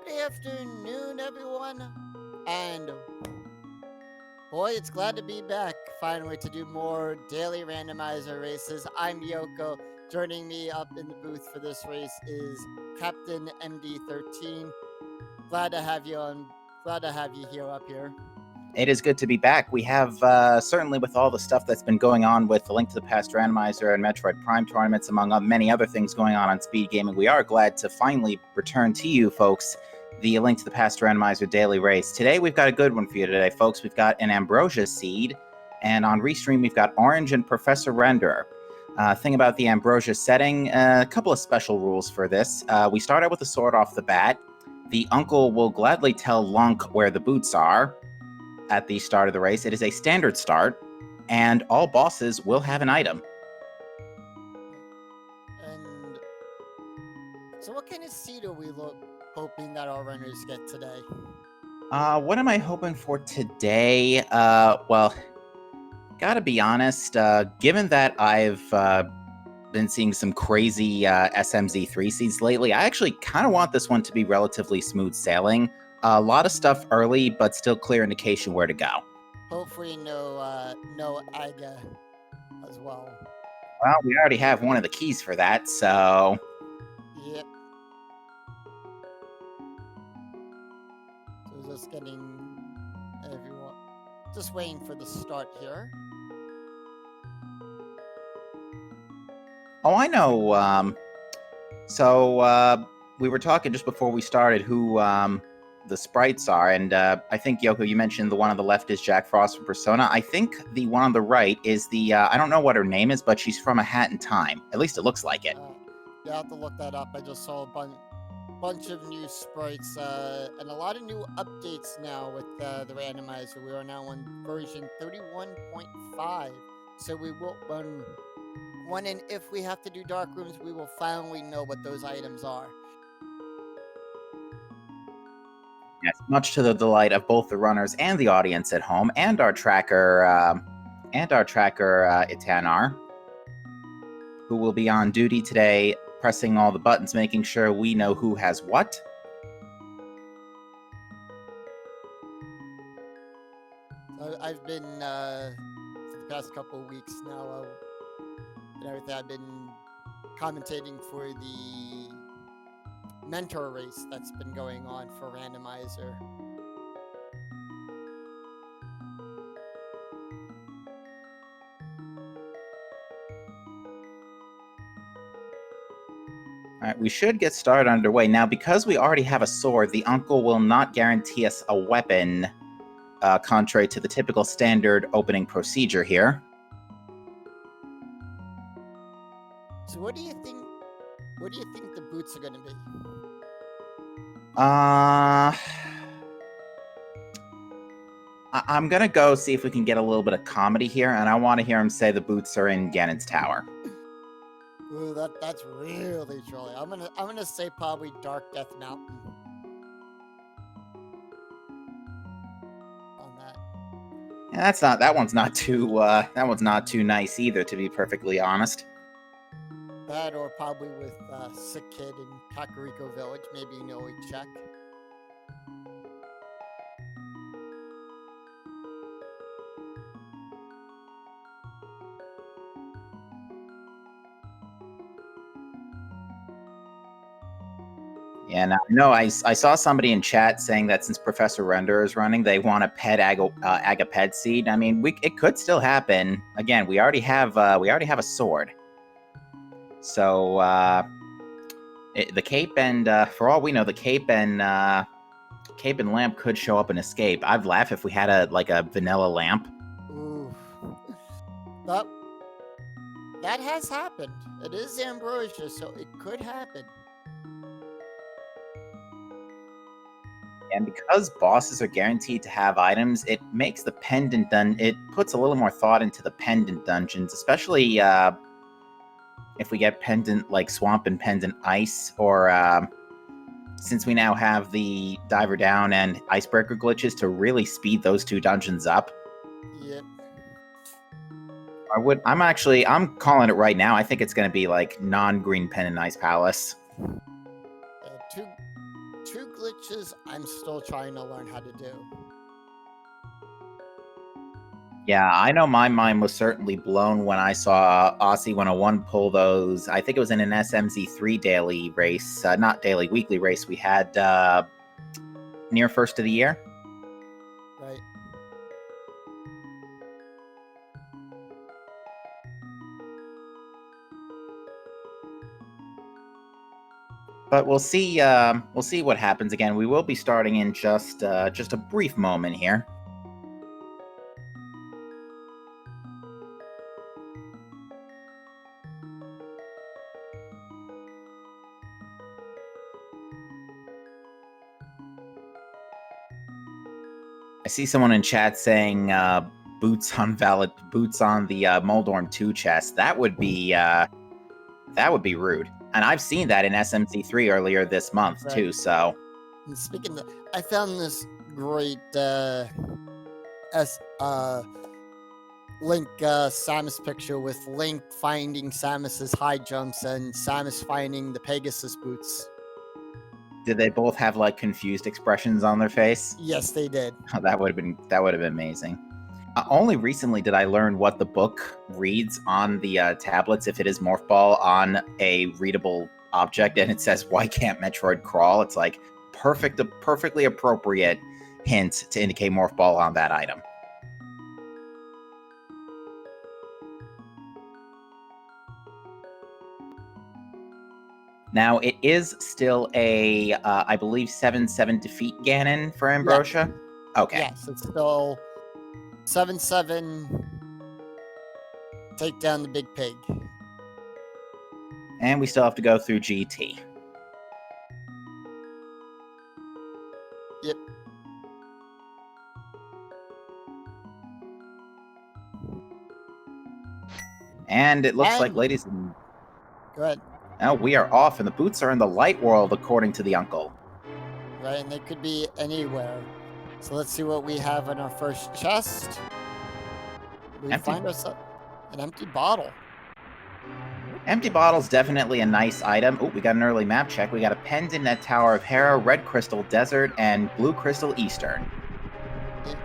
Good afternoon, everyone. And boy, it's glad to be back finally to do more daily randomizer races. I'm Yoko. Joining me up in the booth for this race is Captain MD13. Glad to have you on. Glad to have you here up here. It is good to be back. We have, certainly with all the stuff that's been going on with the Link to the Past Randomizer and Metroid Prime tournaments, among many other things going on Speed Gaming, we are glad to finally return to you folks the Link to the Past Randomizer daily race. Today, we've got a good one for you today, folks. We've got an Ambrosia seed, and on Restream, we've got Orange and Professor Renderer. Thing about the Ambrosia setting, a couple of special rules for this. We start out with a sword off the bat. The uncle will gladly tell Lunk where the boots are at the start of the race. It is a standard start, and all bosses will have an item. And so, what kind of seed are we hoping that our runners get today? What am I hoping for today? Well, gotta be honest, given that I've been seeing some crazy SMZ3 seeds lately, I actually kind of want this one to be relatively smooth sailing. A lot of stuff early, but still clear indication where to go. Hopefully, no Aga as well. Well, we already have one of the keys for that, so... Yep. So just getting everyone... Just waiting for the start here. Oh, I know. So we were talking just before we started who the sprites are, and I think, Yoko, you mentioned the one on the left is Jack Frost from Persona. I think the one on the right is the, I don't know what her name is, but she's from A Hat in Time. At least it looks like it. Yeah, I'll have to look that up. I just saw a bunch of new sprites and a lot of new updates now with the randomizer. We are now on version 31.5, so we will when and if we have to do dark rooms, we will finally know what those items are. Yes, much to the delight of both the runners and the audience at home, and our tracker, Itanar, who will be on duty today, pressing all the buttons, making sure we know who has what. I've been for the past couple of weeks now, and everything. I've been commentating for the mentor race that's been going on for randomizer. All right, we should get started underway. Now, because we already have a sword, the uncle will not guarantee us a weapon, contrary to the typical standard opening procedure here. So what do you think the boots are going to be? I'm going to go see if we can get a little bit of comedy here, and I want to hear him say the boots are in Ganon's tower. Ooh, that's really trolly. I'm gonna say probably Dark Death Mountain on that. Yeah, that one's not too nice either, to be perfectly honest. That or probably with Sick Kid in Kakariko Village, maybe an early check. Yeah, no, I saw somebody in chat saying that since Professor Render is running, they want a pet Agaped seed. I mean, it could still happen. Again, we already have a sword. So the cape and for all we know, the cape and lamp could show up and escape. I'd laugh if we had a vanilla lamp. Ooh, that has happened. It is Ambrosia, so it could happen. And because bosses are guaranteed to have items, it makes the pendant it puts a little more thought into the pendant dungeons, especially if we get pendant like Swamp and Pendant Ice, or since we now have the Diver Down and Icebreaker glitches to really speed those two dungeons up. Yep. I'm calling it right now. I think it's going to be like non-green Pendant Ice Palace. Two two glitches I'm still trying to learn how to do. Yeah, I know my mind was certainly blown when I saw Aussie 101 pull those. I think it was in an SMZ3 daily race, not daily, weekly race we had near first of the year. Right. But we'll see. We'll see what happens again. We will be starting in just a brief moment here. I see someone in chat saying boots on the Moldorm 2 chest. That would be rude. And I've seen that in SMC3 earlier this month too. So, and speaking of, I found this great Link Samus picture with Link finding Samus's high jumps and Samus finding the Pegasus boots. Did they both have like confused expressions on their face? Yes, they did. Oh, that would have been amazing. Only recently did I learn what the book reads on the tablets if it is Morph Ball on a readable object, and it says, "Why can't Metroid crawl?" It's like perfectly appropriate hint to indicate Morph Ball on that item. Now, it is still a, I believe, 7-7 defeat Ganon for Ambrosia? Yeah. Okay. Yes, it's still 7-7, take down the big pig. And we still have to go through GT. Yep. And it looks like, ladies and... Go ahead. Now we are off, and the boots are in the light world, according to the uncle. Right, and they could be anywhere. So let's see what we have in our first chest. We find ourselves an empty bottle. Empty bottle's definitely a nice item. Oh, we got an early map check. We got a pendant at Tower of Hera, Red Crystal Desert, and Blue Crystal Eastern. Yeah.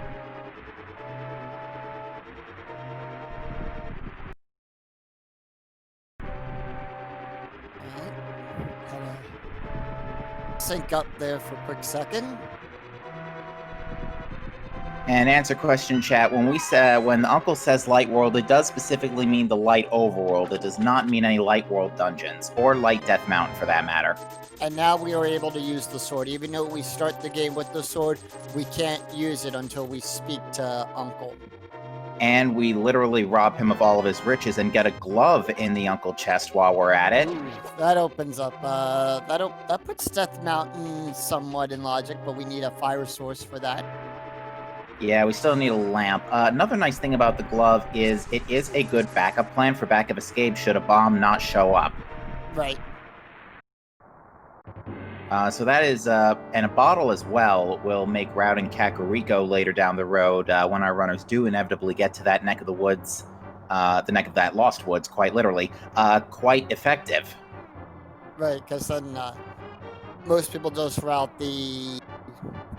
Sync up there for a quick second. And answer question, chat. When the uncle says light world, it does specifically mean the light overworld. It does not mean any light world dungeons or light Death Mountain for that matter. And now we are able to use the sword. Even though we start the game with the sword, we can't use it until we speak to Uncle. And we literally rob him of all of his riches and get a glove in the uncle chest while we're at it. Ooh, that opens up. That puts Death Mountain somewhat in logic, but we need a fire source for that. Yeah, we still need a lamp. Another nice thing about the glove is it is a good backup plan for backup escape should a bomb not show up. Right. So that is, and a bottle as well will make routing Kakariko later down the road when our runners do inevitably get to that neck of the woods, the neck of that lost woods, quite literally, quite effective. Right, because then most people just route the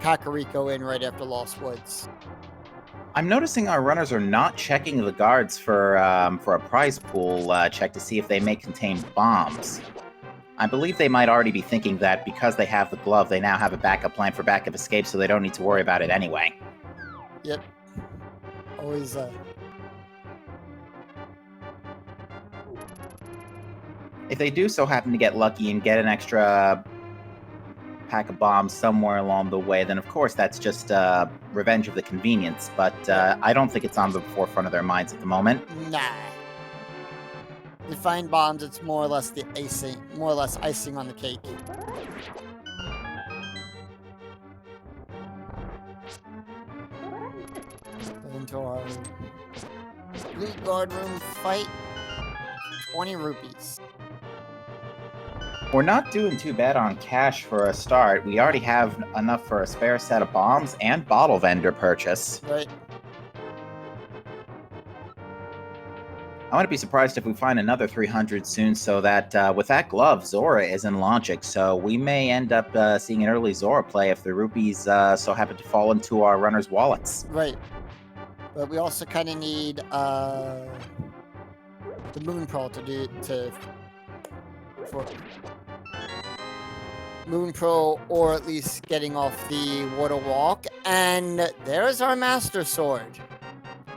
Kakariko in right after Lost Woods. I'm noticing our runners are not checking the guards for a prize pool check to see if they may contain bombs. I believe they might already be thinking that because they have the glove, they now have a backup plan for backup escape, so they don't need to worry about it anyway. Yep. Always, If they do so happen to get lucky and get an extra pack of bombs somewhere along the way, then of course that's just revenge of the convenience, but I don't think it's on the forefront of their minds at the moment. Nah. You find bombs, it's more or less icing on the cake. Into our blue guard room fight. 20 rupees. We're not doing too bad on cash for a start. We already have enough for a spare set of bombs and bottle vendor purchase. Right. I wouldn't be surprised if we find another 300 soon, so that with that glove, Zora is in logic, so we may end up seeing an early Zora play if the rupees so happen to fall into our runners' wallets. Right. But we also kind of need the Moon Pearl for Moon Pearl, or at least getting off the Water Walk. And there's our Master Sword.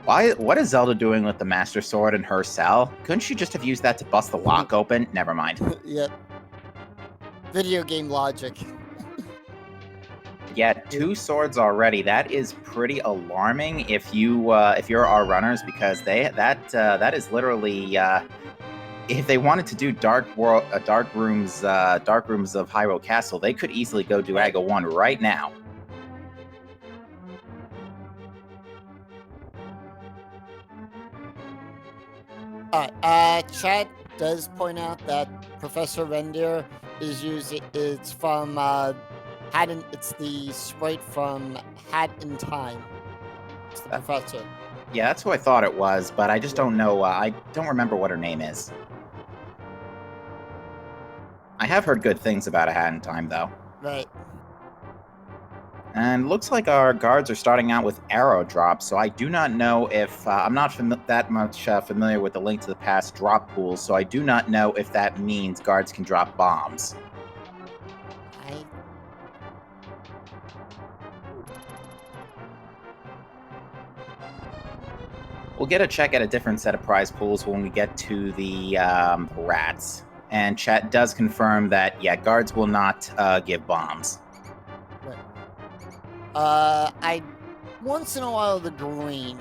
What is Zelda doing with the Master Sword in her cell? Couldn't she just have used that to bust the lock open? Never mind. Yep. Video game logic. Yeah, 2 swords already. That is pretty alarming if you're our runners, because that is literally if they wanted to do dark rooms of Hyrule Castle, they could easily go do Aga 1 right now. Chat does point out that Professor Reindeer is using. It's from it's the sprite from Hat in Time. It's the professor. Yeah, that's who I thought it was, but I just don't know. I don't remember what her name is. I have heard good things about A Hat in Time, though. Right. And looks like our guards are starting out with arrow drops, so I do not know if... I'm not that much familiar with the Link to the Past drop pools, so I do not know if that means guards can drop bombs. We'll get a check at a different set of prize pools when we get to the rats. And chat does confirm that, yeah, guards will not give bombs. I once in a while the green,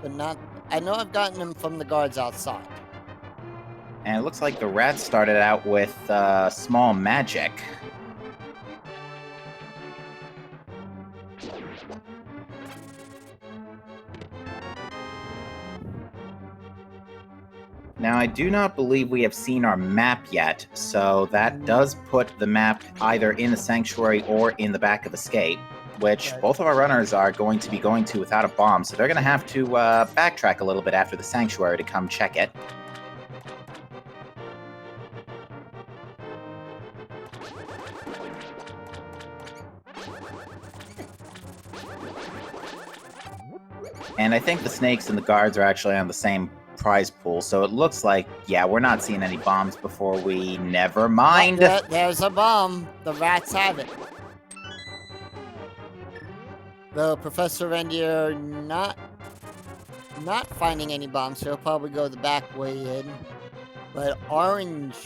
but not. I know I've gotten them from the guards outside. And it looks like the rats started out with small magic. Now, I do not believe we have seen our map yet, so that does put the map either in the Sanctuary or in the back of Escape, which both of our runners are going to be going to without a bomb, so they're going to have to backtrack a little bit after the Sanctuary to come check it. And I think the snakes and the guards are actually on the same prize pool, so it looks like, yeah, we're not seeing any bombs before we... Never mind! There's a bomb. The rats have it. Though Professor Reindeer not finding any bombs, so he'll probably go the back way in. But Orange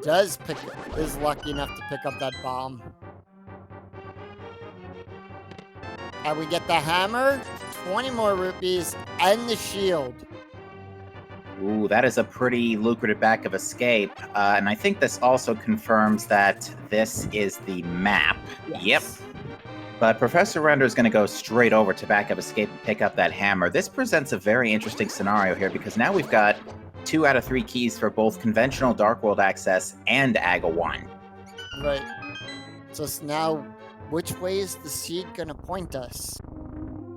is lucky enough to pick up that bomb. And we get the hammer, 20 more rupees, and the shield. Ooh, that is a pretty lucrative back of Escape. And I think this also confirms that this is the map. Yes. Yep. But Professor Render is going to go straight over to back of Escape and pick up that hammer. This presents a very interesting scenario here, because now we've got 2 out of 3 keys for both conventional Dark World access and Aga 1. Right. So now, which way is the seed going to point us?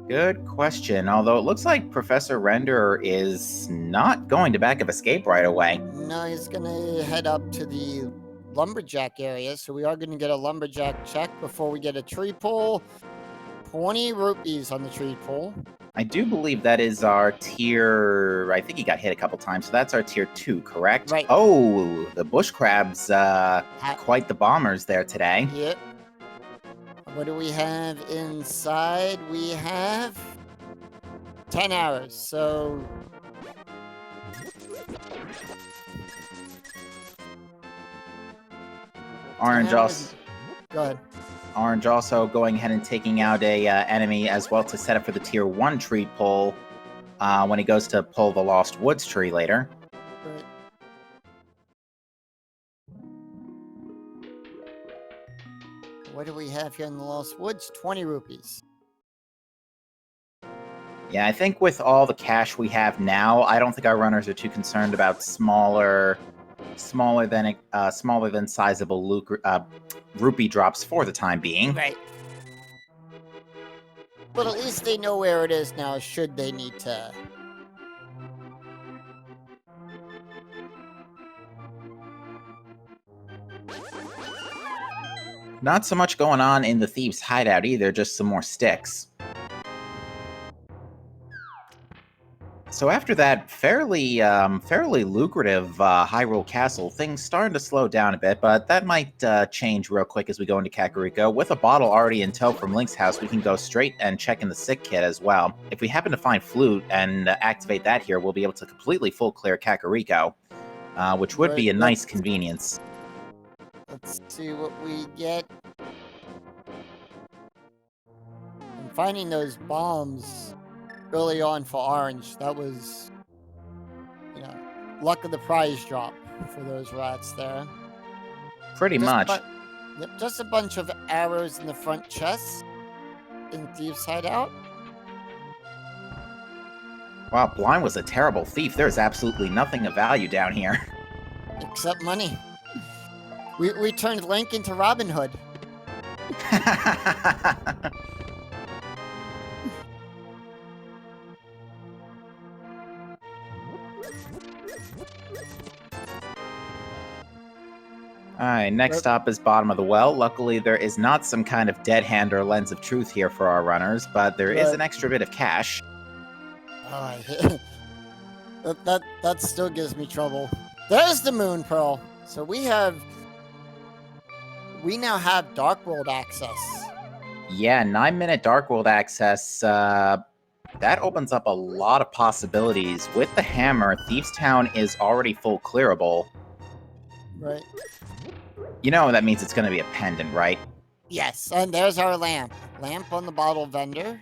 Good question. Although it looks like Professor Render is not going to back of Escape right away. No, he's going to head up to the lumberjack area, so we are going to get a lumberjack check before we get a tree pull. 20 rupees on the tree pull. I do believe that is our tier... I think he got hit a couple times, so that's our tier 2, correct? Right. Oh, the bush crabs, quite the bombers there today. Yep. What do we have inside? We have 10 hours, so... Orange also... Go ahead. Orange also going ahead and taking out a enemy as well to set up for the tier 1 tree pull when he goes to pull the Lost Woods tree later. Right. What do we have here in the Lost Woods? 20 rupees. Yeah, I think with all the cash we have now, I don't think our runners are too concerned about smaller than sizable rupee drops for the time being. Right. But at least they know where it is now, should they need to. Not so much going on in the thieves' hideout either, just some more sticks. So after that fairly lucrative Hyrule Castle, things starting to slow down a bit, but that might change real quick as we go into Kakariko. With a bottle already in tow from Link's house, we can go straight and check in the sick kit as well. If we happen to find Flute and activate that here, we'll be able to completely full clear Kakariko, which would be a nice convenience. Let's see what we get. I'm finding those bombs early on for Orange. That was, luck of the prize drop for those rats there. Pretty much. Yep, just a bunch of arrows in the front chest in Thieves' Hideout. Wow, Blind was a terrible thief. There's absolutely nothing of value down here. Except money. We turned Link into Robin Hood. Alright, next stop is bottom of the well. Luckily, there is not some kind of dead hand or lens of truth here for our runners, but there is an extra bit of cash. Oh, that still gives me trouble. There's the Moon Pearl. So we now have Dark World access. Yeah, 9-minute Dark World access. That opens up a lot of possibilities. With the hammer, Thieves' Town is already full clearable. Right. You know that means it's going to be a pendant, right? Yes, and there's our lamp. Lamp on the bottle vendor.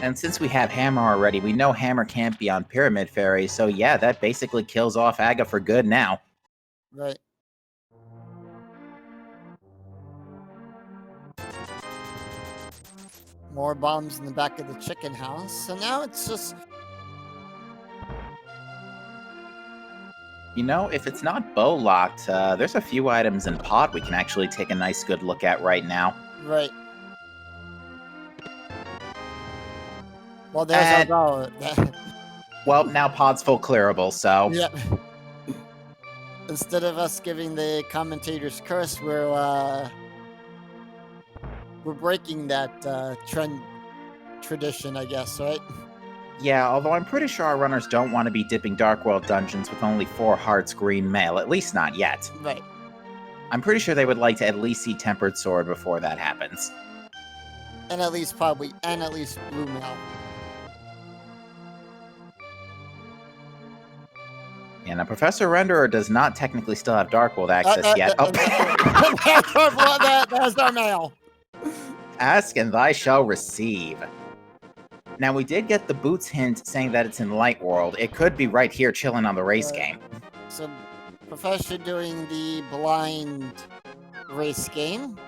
And since we have Hammer already, we know Hammer can't be on Pyramid Fairy, so yeah, that basically kills off Aga for good now. Right. More bombs in the back of the chicken house, so now it's just... You know, if it's not bow locked, there's a few items in Pod we can actually take a nice good look at right now. Right. Well, there's our bow. Well, now Pod's full clearable, so... Yep. Instead of us giving the commentator's curse, we're breaking that tradition, I guess, right? Yeah, although I'm pretty sure our runners don't want to be dipping Dark World dungeons with only 4 hearts green mail, at least not yet. Right. I'm pretty sure they would like to at least see Tempered Sword before that happens. And at least blue mail. Yeah, now Professor Renderer does not technically still have Dark World access yet. There's our mail. Ask and thy shall receive. Now, we did get the Boots hint saying that it's in Light World. It could be right here chilling on the race game. So, Professor doing the blind race game.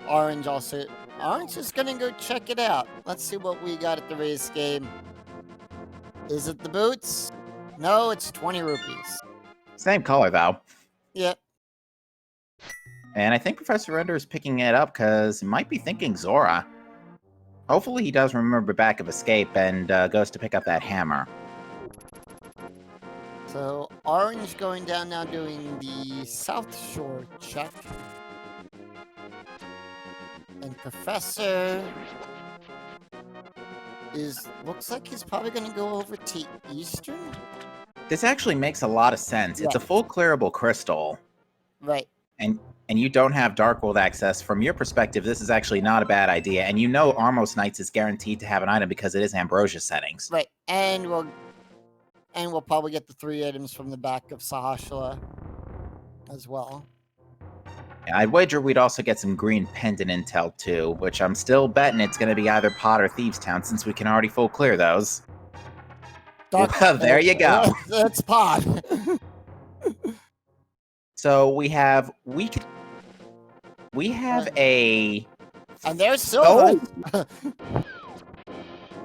Orange is gonna go check it out. Let's see what we got at the race game. Is it the Boots? No, it's 20 rupees. Same color, though. Yep. And I think Professor Render is picking it up because he might be thinking Zora. Hopefully he does remember Back of Escape and goes to pick up that hammer. So, Orange going down now doing the South Shore check. And Professor looks like he's probably going to go over to Eastern. This actually makes a lot of sense. Yeah. It's a full clearable crystal. Right. And you don't have Dark World access. From your perspective, this is actually not a bad idea. And you know Armos Knights is guaranteed to have an item because it is Ambrosia settings. Right. And we'll probably get the 3 items from the back of Sahashala as well. Yeah, I'd wager we'd also get some green pendant intel too, which I'm still betting it's going to be either Pod or Thieves' Town since we can already full clear those. Well, there you go. It's Pod. So we have a... And there's Silver. Oh.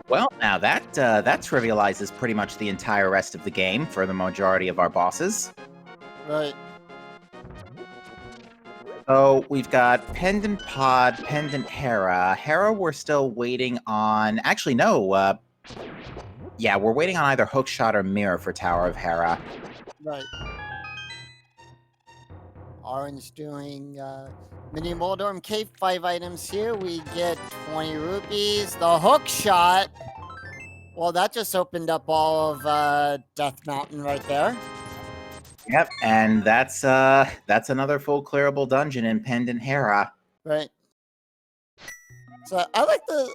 Well, now that trivializes pretty much the entire rest of the game for the majority of our bosses. Right. So we've got Pendant Pod, Pendant Hera. Hera we're still waiting on... Actually, no. Yeah, we're waiting on either Hookshot or Mirror for Tower of Hera. Right. Orange doing Mini Moldorm Cave, 5 items here. We get 20 rupees. The hook shot. Well, that just opened up all of Death Mountain right there. Yep, and that's another full clearable dungeon in Pendant Hera. Right. So I like the.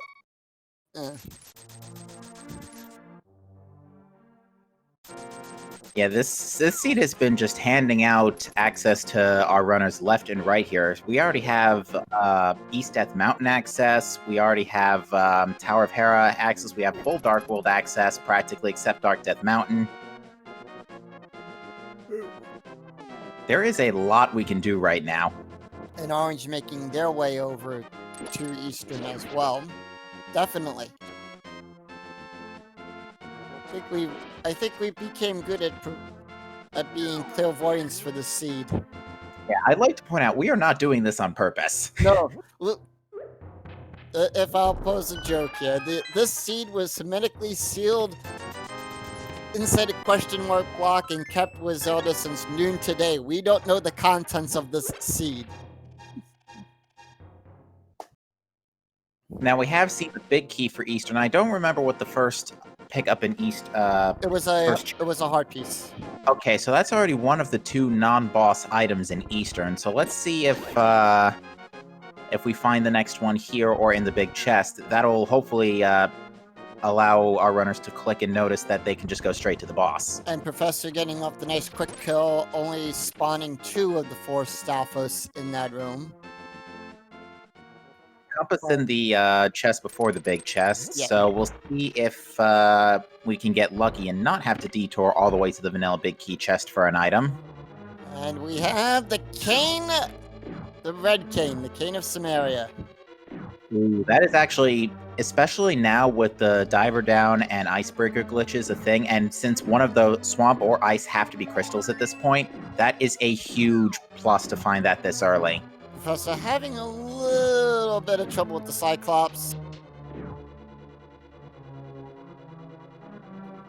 Yeah, this seed has been just handing out access to our runners left and right here. We already have East Death Mountain access. We already have Tower of Hera access. We have full Dark World access, practically, except Dark Death Mountain. There is a lot we can do right now. And Orange making their way over to Eastern as well. Definitely. I think we became good at being clairvoyants for the seed. Yeah, I'd like to point out we are not doing this on purpose. No, if I'll pose a joke here, this seed was hermetically sealed inside a question mark block and kept with Zelda since noon today. We don't know the contents of this seed. Now we have seen the big key for Eastern. I don't remember what the first pickup in East. It was a heart piece. Okay, so that's already one of the 2 non-boss items in Eastern. So let's see if we find the next one here or in the big chest. That'll hopefully allow our runners to click and notice that they can just go straight to the boss. And Professor getting off the nice quick kill, only spawning 2 of the 4 Staphos in that room. Compass in the chest before the big chest, Yeah. so we'll see if we can get lucky and not have to detour all the way to the vanilla big key chest for an item. And we have the cane, the red cane, the cane of Samaria. Ooh, that is actually, especially now with the diver down and icebreaker glitches a thing, and since one of the swamp or ice have to be crystals at this point, that is a huge plus to find that this early. Professor having a little bit of trouble with the Cyclops.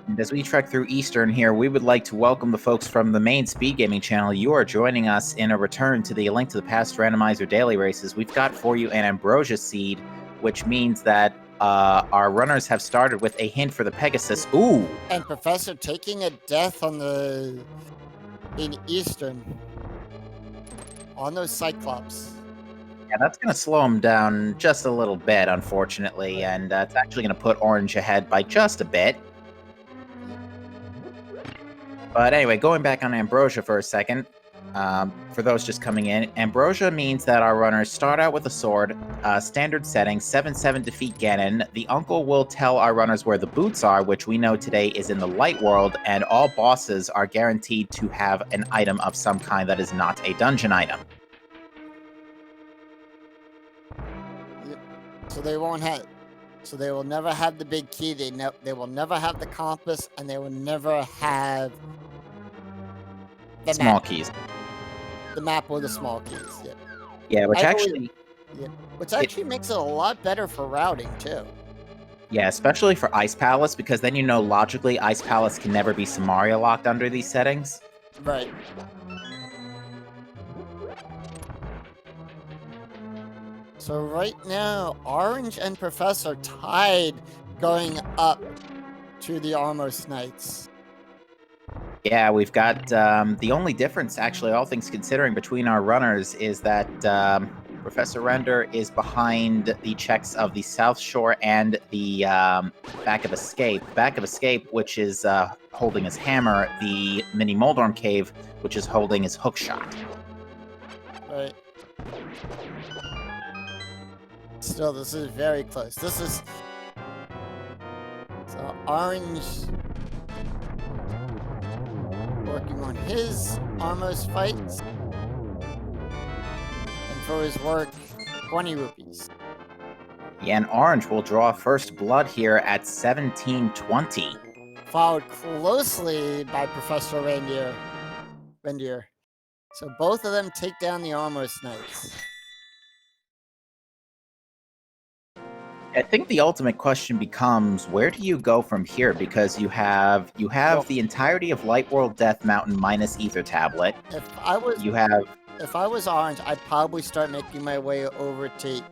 And as we trek through Eastern here, we would like to welcome the folks from the main Speed Gaming channel. You are joining us in a return to the Link to the Past Randomizer daily races. We've got for you an Ambrosia seed, which means that our runners have started with a hint for the Pegasus. Ooh! And Professor taking a death in Eastern. On those Cyclops. Yeah, that's going to slow him down just a little bit, unfortunately, and it's actually going to put Orange ahead by just a bit. But anyway, going back on Ambrosia for a second, for those just coming in, Ambrosia means that our runners start out with a sword, standard setting, 7/7 defeat Ganon. The uncle will tell our runners where the boots are, which we know today is in the light world, and all bosses are guaranteed to have an item of some kind that is not a dungeon item. So they won't have. So they will never have the big key. They will never have the compass, and they will never have the Small map. keys. The map or the small keys. Yeah. Yeah, which I actually... Which actually makes it a lot better for routing too. Yeah, especially for Ice Palace, because then you know logically Ice Palace can never be Samaria locked under these settings. Right. So right now, Orange and Professor tied going up to the Almost Knights. Yeah, we've got the only difference, actually, all things considering, between our runners is that Professor Render is behind the checks of the South Shore and the Back of Escape. Back of Escape, which is holding his hammer, the Mini Moldorm Cave, which is holding his hook shot. Right. Still, this is very close. This is... So, Orange... working on his almost fights. And for his work, 20 rupees. Yeah, and Orange will draw first blood here at 1720. Followed closely by Professor Reindeer. So both of them take down the Almost Knights. I think the ultimate question becomes, where do you go from here? Because you have the entirety of Light World Death Mountain minus Ether Tablet. If I was... You have if I was Orange, I'd probably start making my way over to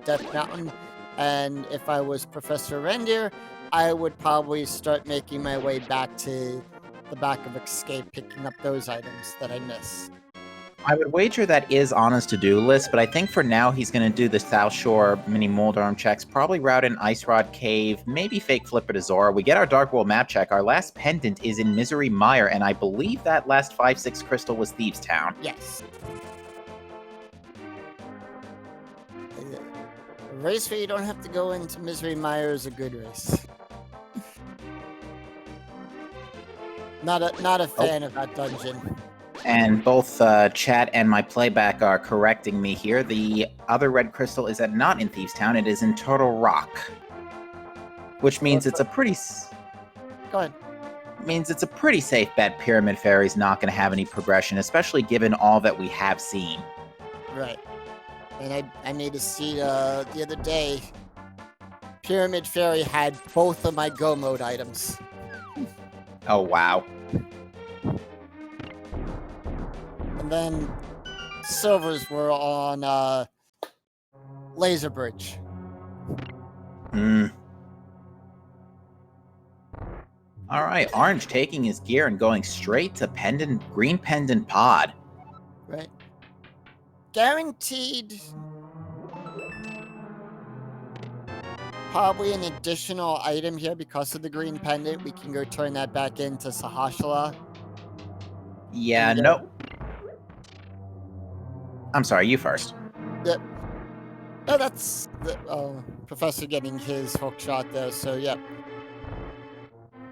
Death Mountain. And if I was Professor Reindeer, I would probably start making my way back to the back of Escape, picking up those items that I missed. I would wager that is on his to-do list, but I think for now he's going to do the South Shore mini mold arm checks, probably route in Ice Rod Cave, maybe fake Flipper to Zora. We get our Dark World map check. Our last pendant is in Misery Mire, and I believe that last 5-6 crystal was Thieves Town. Yes. A race where you don't have to go into Misery Mire is a good race. Not a fan of that dungeon. And both chat and my playback are correcting me here. The other red crystal is not in Thieves Town. It is in Turtle Rock, which means it's a pretty. Go ahead. Means it's a pretty safe bet. Pyramid Fairy's not going to have any progression, especially given all that we have seen. Right. And I made a seed the other day. Pyramid Fairy had both of my Go Mode items. Oh wow. And then silvers were on Laser Bridge. All right, Orange taking his gear and going straight to Green Pendant Pod. Right. Guaranteed probably an additional item here because of the green pendant. We can go turn that back into Sahashala. Yeah, no. I'm sorry, you first. Yep. Oh, that's Professor getting his hook shot there, so yep.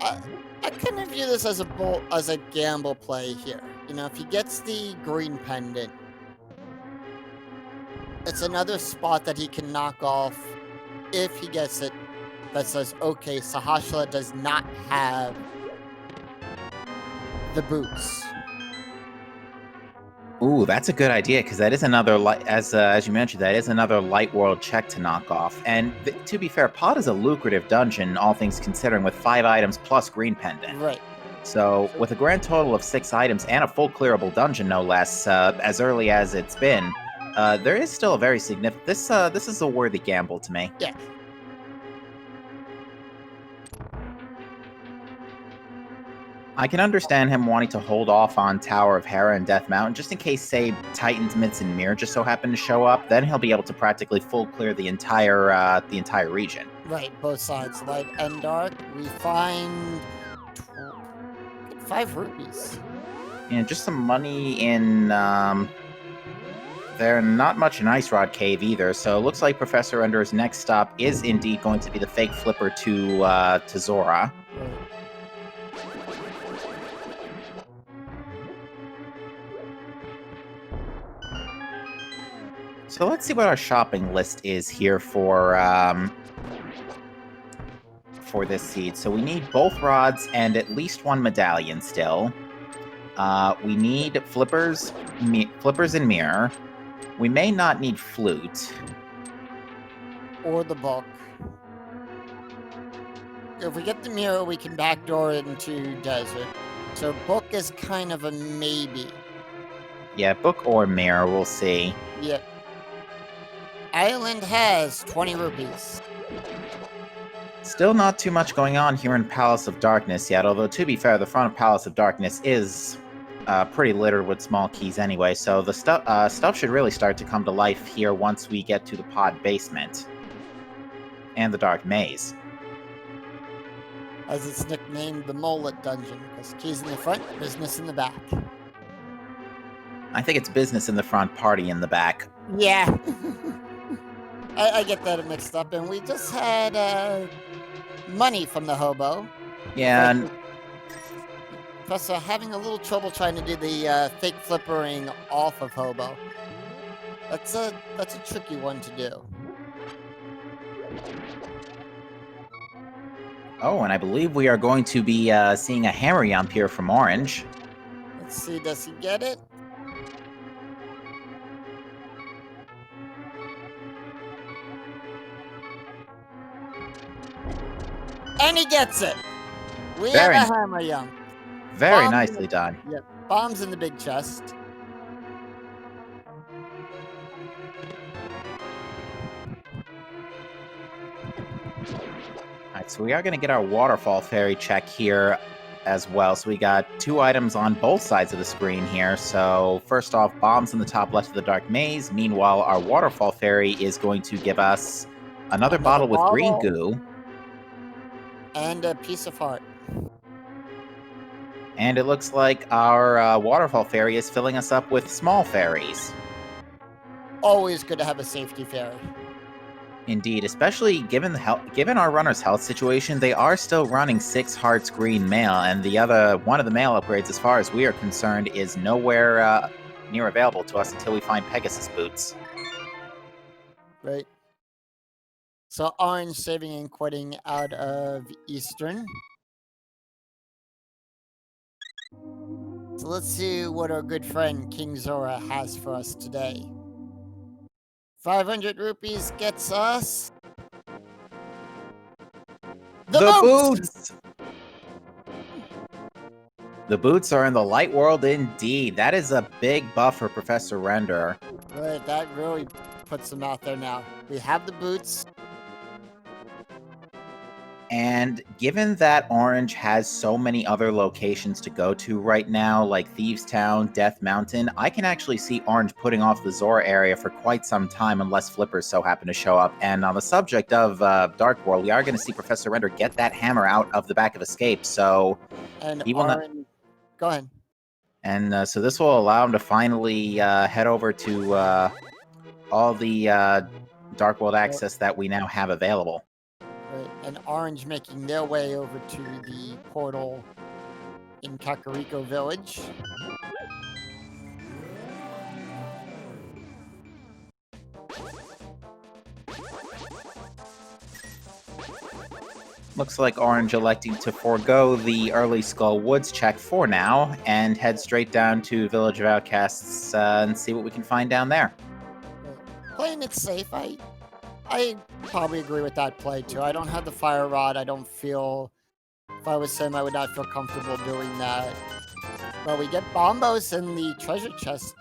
I kind of view this as a gamble play here. You know, if he gets the green pendant, it's another spot that he can knock off if he gets it that says, okay, Sahashala does not have the boots. Ooh, that's a good idea, because that is another, as you mentioned, that is another Light World check to knock off. And to be fair, Pod is a lucrative dungeon, all things considering, with 5 items plus green pendant. Right. So, with a grand total of 6 items and a full clearable dungeon, no less, as early as it's been, there is still a very significant. This is a worthy gamble to me. Yeah. I can understand him wanting to hold off on Tower of Hera and Death Mountain, just in case, say, Titans, Myths, and Mirror just so happen to show up. Then he'll be able to practically full clear the entire region. Right, both sides, light and dark. We find 5 rupees. Yeah, just some money in there. Not much in Ice Rod Cave either. So it looks like Professor Ender's next stop is indeed going to be the fake Flipper to Zora. Right. So let's see what our shopping list is here for this seed. So we need both rods and at least 1 medallion still. We need flippers and mirror. We may not need flute. Or the book. If we get the mirror, we can backdoor it into desert. So book is kind of a maybe. Yeah, book or mirror, we'll see. Yep. Island has 20 rupees. Still not too much going on here in Palace of Darkness yet, although to be fair, the front of Palace of Darkness is pretty littered with small keys anyway, so the stuff should really start to come to life here once we get to the pod basement. And the Dark Maze. As it's nicknamed the Mullet Dungeon, because keys in the front, business in the back. I think it's business in the front, party in the back. Yeah. I get that mixed up, and we just had money from the hobo. Yeah. And Plus, having a little trouble trying to do the fake flippering off of hobo. That's a tricky one to do. Oh, and I believe we are going to be seeing a hammer yump here from Orange. Let's see, does he get it? And he gets it. We have a hammer yump. Very nicely done. Yep. Bombs in the big chest. Alright, so we are going to get our waterfall fairy check here as well. So we got 2 items on both sides of the screen here. So first off, bombs in the top left of the dark maze. Meanwhile, our waterfall fairy is going to give us another bottle with green goo. And a piece of heart. And it looks like our waterfall fairy is filling us up with small fairies. Always good to have a safety fairy. Indeed, especially given our runner's health situation, they are still running 6 hearts green mail, and one of the mail upgrades, as far as we are concerned, is nowhere near available to us until we find Pegasus boots. Right. So Orange saving and quitting out of Eastern. So let's see what our good friend King Zora has for us today. 500 rupees gets us the boots! The boots are in the light world indeed. That is a big buff for Professor Render. Right, that really puts them out there now. We have the boots. And given that Orange has so many other locations to go to right now, like Thieves Town, Death Mountain, I can actually see Orange putting off the Zora area for quite some time unless Flippers so happen to show up. And on the subject of Dark World, we are going to see Professor Render get that hammer out of the back of Escape, so... And he will Orange... not... Go ahead. And so this will allow him to finally head over to all the Dark World access that we now have available. Right. And Orange making their way over to the portal in Kakariko Village. Looks like Orange electing to forego the early Skull Woods check for now and head straight down to Village of Outcasts and see what we can find down there. Playing it safe, I probably agree with that play too. I don't have the fire rod. I don't feel, if I was him, I would not feel comfortable doing that. But we get Bombos in the treasure chest.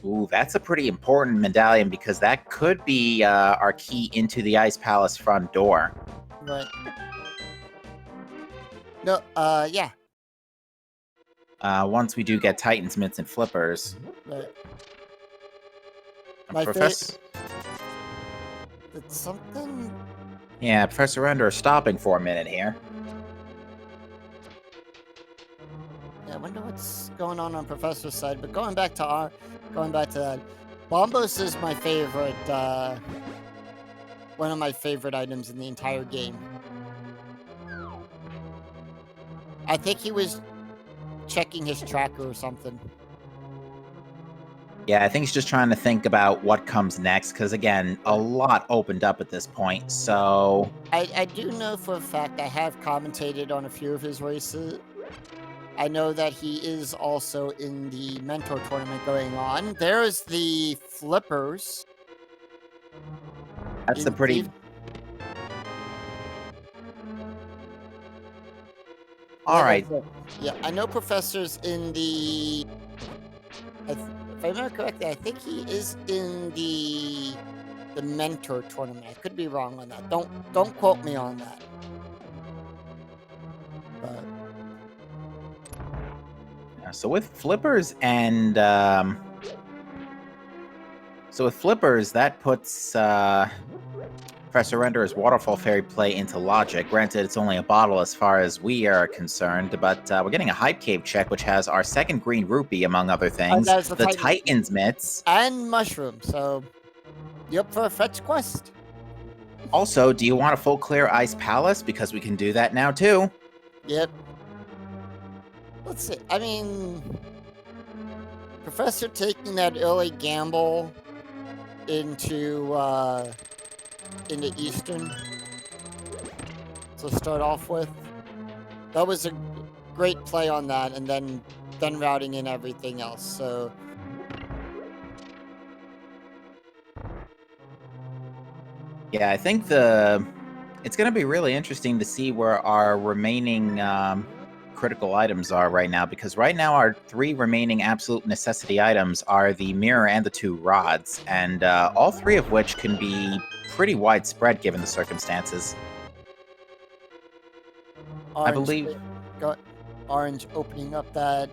Ooh, that's a pretty important medallion because that could be our key into the Ice Palace front door. Right. No, yeah. Once we do get Titan's Mitts and Flippers. Right. Professor... It's something... Yeah, Professor Render is stopping for a minute here. Yeah, I wonder what's going on Professor's side. But going back to that, Bombos is my favorite, one of my favorite items in the entire game. I think he was checking his tracker or something. Yeah, I think he's just trying to think about what comes next, because again, a lot opened up at this point, so... I do know for a fact I have commentated on a few of his races. I know that he is also in the Mentor tournament going on. There's the Flippers. That's a pretty... Alright. Yeah, I know Professor's in the... If I remember correctly, I think he is in the Mentor tournament. I could be wrong on that. Don't quote me on that. But... Yeah, so with Flippers and... So with Flippers, that puts Professor Render's Waterfall Fairy play into logic. Granted, it's only a bottle as far as we are concerned, but we're getting a Hype Cave check, which has our second green rupee, among other things. The Titan's Mitts. And Mushroom, so you up for a fetch quest? Also, do you want a full clear Ice Palace? Because we can do that now, too. Yep. Let's see. I mean, Professor taking that early gamble into Eastern to start off with. That was a great play on that, and then routing in everything else. So yeah, I think it's going to be really interesting to see where our remaining critical items are right now, because right now our 3 remaining absolute necessity items are the mirror and the 2 rods, and all 3 of which can be pretty widespread given the circumstances. I Orange, believe... got Orange opening up that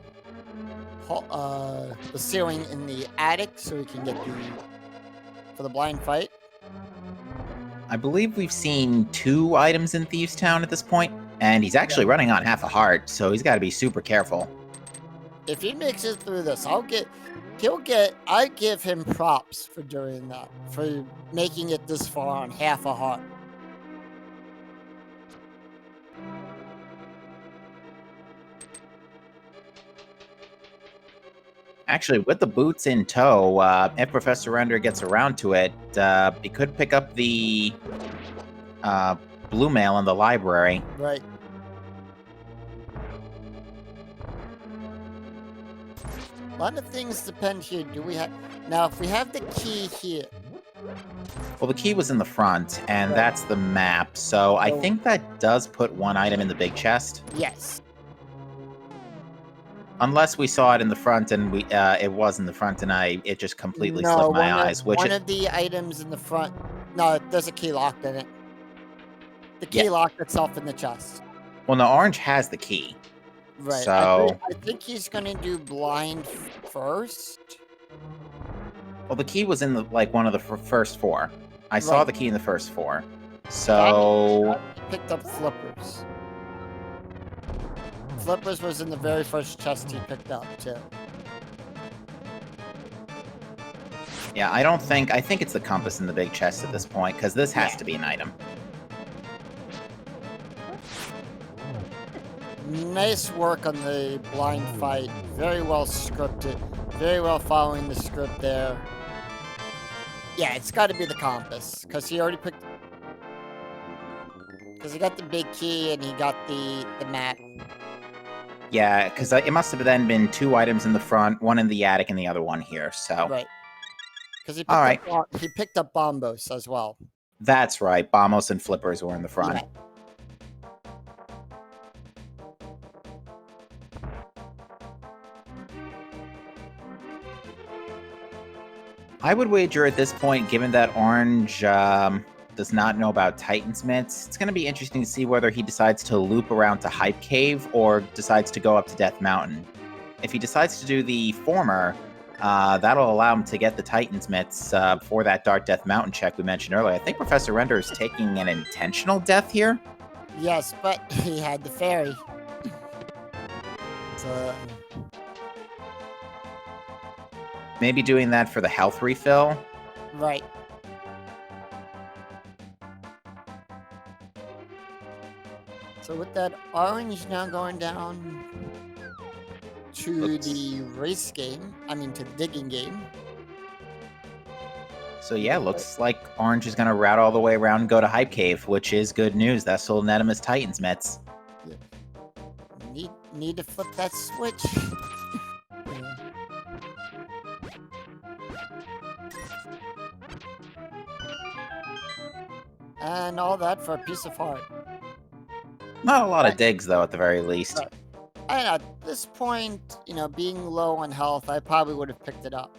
the ceiling in the attic so we can get for the blind fight. I believe we've seen 2 items in Thieves Town at this point, and he's actually running on half a heart, so he's got to be super careful. If he makes it through this, I give him props for doing that, for making it this far on half a heart. Actually, with the boots in tow, if Professor Render gets around to it, he could pick up the blue mail in the library. Right. A lot of things depend here. Do we have... Now, if we have the key here... Well, the key was in the front, and Right. that's the map, so I think that does put 1 item in the big chest. Yes. Unless we saw it in the front, and it was in the front, and it just completely slipped my eyes. One of the items in the front... No, there's a key locked in it. The key locked itself in the chest. Well, no, Orange has the key. Right. So... I think he's going to do blind first. Well, the key was in one of the first 4. I saw the key in the first 4. So... He picked up Flippers. Flippers was in the very first chest he picked up, too. Yeah, I think it's the compass in the big chest at this point, because this has to be an item. Nice work on the blind fight. Very well scripted. Very well following the script there. Yeah, it's got to be the compass, because he already picked... Because he got the big key and he got the map. Yeah, because it must have then been 2 items in the front, 1 in the attic, and the other 1 here, so... Right. Because he picked up Bombos as well. That's right, Bombos and Flippers were in the front. Yeah. I would wager at this point, given that Orange does not know about Titan's Mitts, it's going to be interesting to see whether he decides to loop around to Hype Cave or decides to go up to Death Mountain. If he decides to do the former, that'll allow him to get the Titan's Mitts for that Dark Death Mountain check we mentioned earlier. I think Professor Render is taking an intentional death here. Yes, but he had the fairy. So... Maybe doing that for the health refill. Right. So with that, Orange now going down to the race game. I mean, to the digging game. So yeah, looks like Orange is going to route all the way around and go to Hype Cave, which is good news. That's will net him his Titan's Mitts. Yeah. Need to flip that switch. And all that for a piece of heart. Not a lot of digs, though, at the very least. Right. And at this point, being low on health, I probably would have picked it up.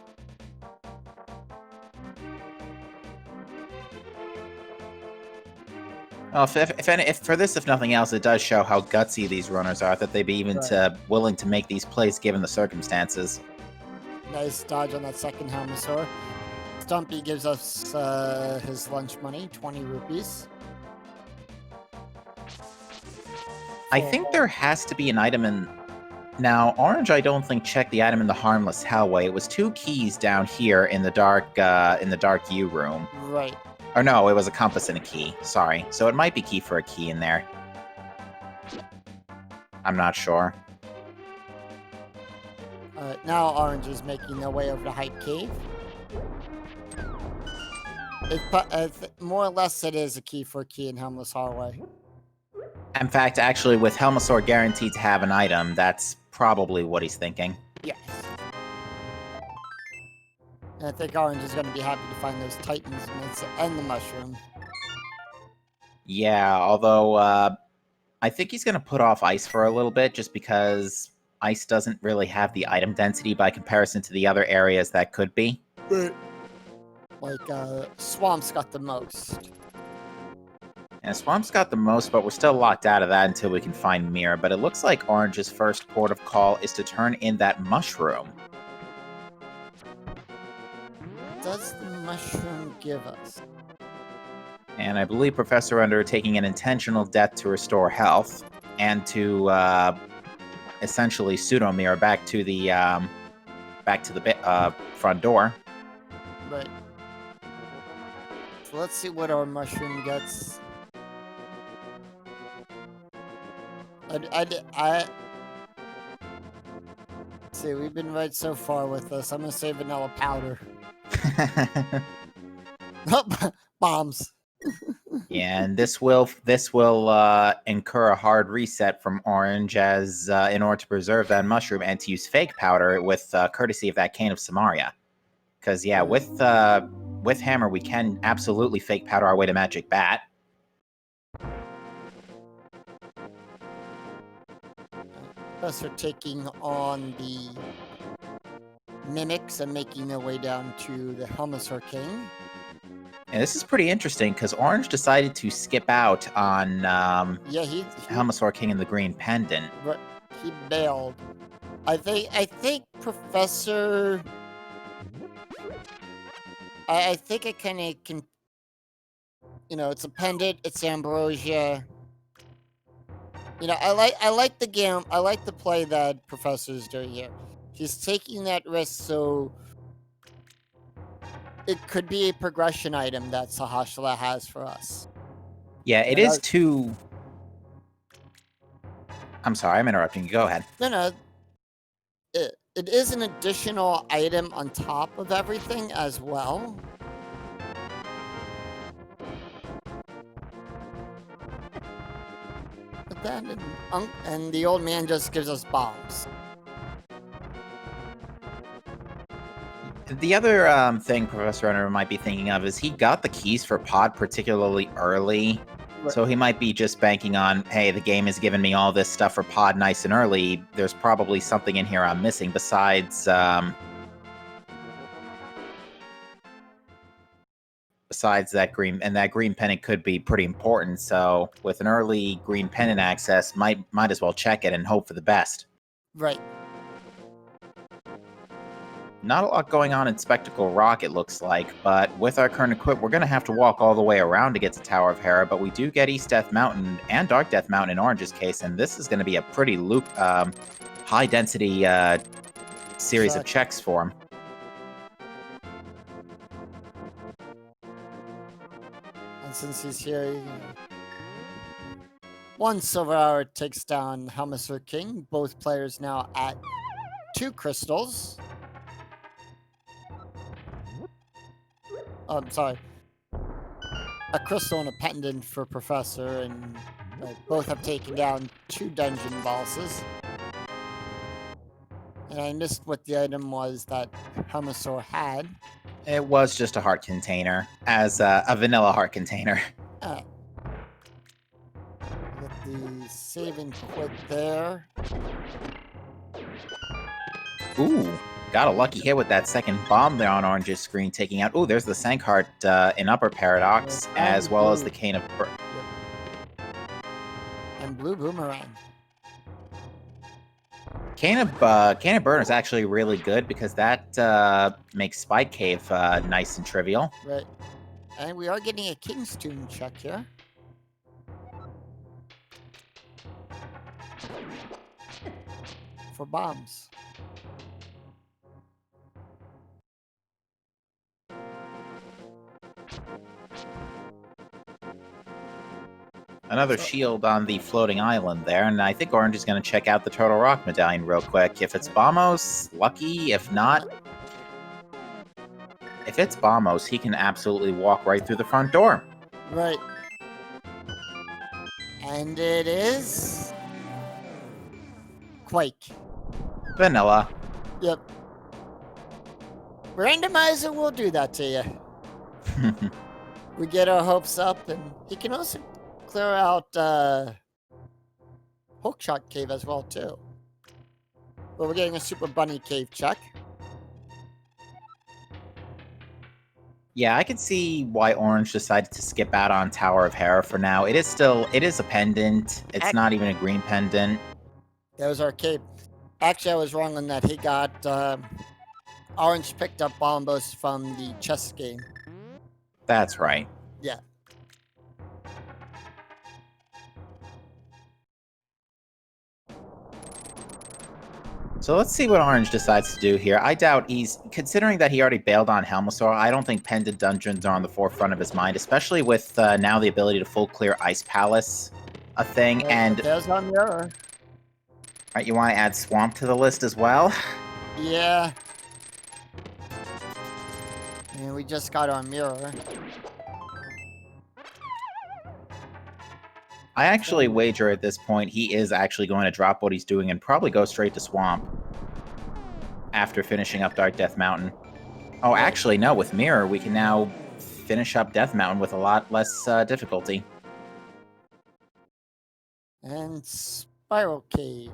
Well, if for this, if nothing else, it does show how gutsy these runners are, that they'd be even willing to make these plays given the circumstances. Nice dodge on that second Helmosaur. Stumpy gives us his lunch money, 20 rupees. I think there has to be an item in... Now, Orange, I don't think checked the item in the Harmless Hellway. It was 2 keys down here in the dark U room. Right. Or no, it was a compass and a key. Sorry. So it might be key for a key in there. I'm not sure. Now Orange is making their way over to Hype Cave. More or less, it is a key for a key in Helmless Hallway. In fact, actually, with Helmosaur guaranteed to have an item, that's probably what he's thinking. Yes. And I think Orange is going to be happy to find those Titans Mitts and the mushroom. Yeah, although I think he's going to put off ice for a little bit just because ice doesn't really have the item density by comparison to the other areas that could be. But, like, Swamp's got the most. And Swamp's got the most, but we're still locked out of that until we can find Mirror. But it looks like Orange's first port of call is to turn in that mushroom. What does the mushroom give us? And I believe Professor Under taking an intentional death to restore health and to essentially pseudo mirror back to the front door. Right. So let's see what our mushroom gets. I see, we've been right so far with this. I'm gonna say vanilla powder. Bombs. Yeah, and this will incur a hard reset from Orange as in order to preserve that mushroom and to use fake powder with courtesy of that cane of Samaria. Because yeah, with Hammer we can absolutely fake powder our way to Magic Bat. Professor taking on the mimics and making their way down to the Helmasaur King. And this is pretty interesting because Orange decided to skip out on Helmasaur King and the Green Pendant. He bailed. I think Professor. I think I kind of can. It's a pendant. It's Ambrosia. I like the game. I like the play that Professor's doing here. He's taking that risk, so it could be a progression item that Sahashala has for us. Yeah, it is too. I'm sorry, I'm interrupting you. Go ahead. No. It is an additional item on top of everything as well. But then, and the old man just gives us bombs. The other thing Professor Runner might be thinking of is he got the keys for Pod particularly early. Right. So he might be just banking on, hey, the game has given me all this stuff for Pod nice and early. There's probably something in here I'm missing besides that green, and that green pennant could be pretty important. So with an early green pennant access, might as well check it and hope for the best. Right. Not a lot going on in Spectacle Rock, it looks like, but with our current equip, we're going to have to walk all the way around to get to Tower of Hera, but we do get East Death Mountain and Dark Death Mountain in Orange's case, and this is going to be a pretty high-density series of checks for him. And since he's here, one silver hour takes down Helmasaur King. Both players now at 2 crystals. I'm sorry. A crystal and a pendant for Professor, and both have taken down 2 dungeon bosses. And I missed what the item was that Helmasaur had. It was just a heart container, as a vanilla heart container. Get the save and quit there. Ooh. Got a lucky hit with that second bomb there on Orange's screen, taking out... Ooh, there's the Sankheart in Upper Paradox, as well as the Cane of... And Blue Boomerang. Cane of Burn is actually really good, because that makes Spike Cave nice and trivial. Right. And we are getting a King's Tomb check here. For bombs. Another shield on the floating island there, and I think Orange is going to check out the Turtle Rock Medallion real quick. If it's Bombos, lucky. If not, if it's Bombos, he can absolutely walk right through the front door. Right. And it is... Quake. Vanilla. Yep. Randomizer will do that to you. We get our hopes up, and he can also clear out hookshot cave as well, too. But we're getting a super bunny cave check. Yeah, I can see why Orange decided to skip out on Tower of Hera for now. It is a pendant. It's not even a green pendant. That was our cave. Actually, I was wrong on that. He got, Orange picked up Bombos from the chess game. That's right. Yeah. So let's see what Orange decides to do here. I doubt considering that he already bailed on Helmasaur, I don't think pendant dungeons are on the forefront of his mind, especially with now the ability to full clear Ice Palace a thing. And there's our mirror. Right, you want to add Swamp to the list as well? Yeah. And we just got our mirror. I actually wager at this point he is actually going to drop what he's doing and probably go straight to Swamp after finishing up Dark Death Mountain. Oh, actually, no. With Mirror, we can now finish up Death Mountain with a lot less difficulty. And Spiral Cave.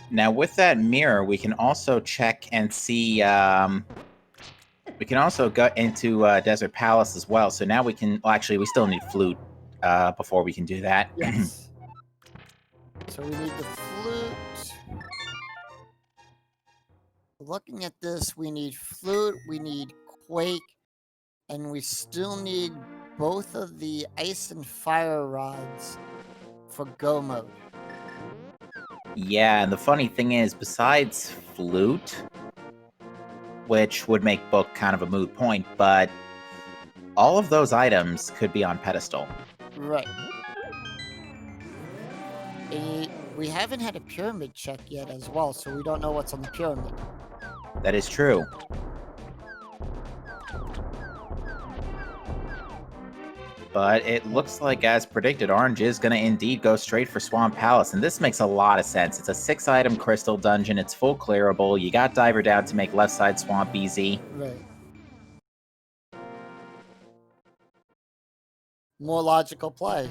Now, with that mirror, we can also check and see. We can also go into Desert Palace as well. So now we can. Well, actually, we still need Flute before we can do that. Yes. So we need the Flute. Looking at this, we need Flute, we need Quake, and we still need both of the Ice and Fire rods for Go mode. Yeah, and the funny thing is, besides Flute, which would make Book kind of a moot point, but all of those items could be on pedestal. Right. We haven't had a pyramid check yet as well, so we don't know what's on the pyramid. That is true. But it looks like, as predicted, Orange is going to indeed go straight for Swamp Palace, and this makes a lot of sense. It's a 6-item crystal dungeon, it's full clearable, you got Diver down to make left side Swamp easy. Right. More logical play.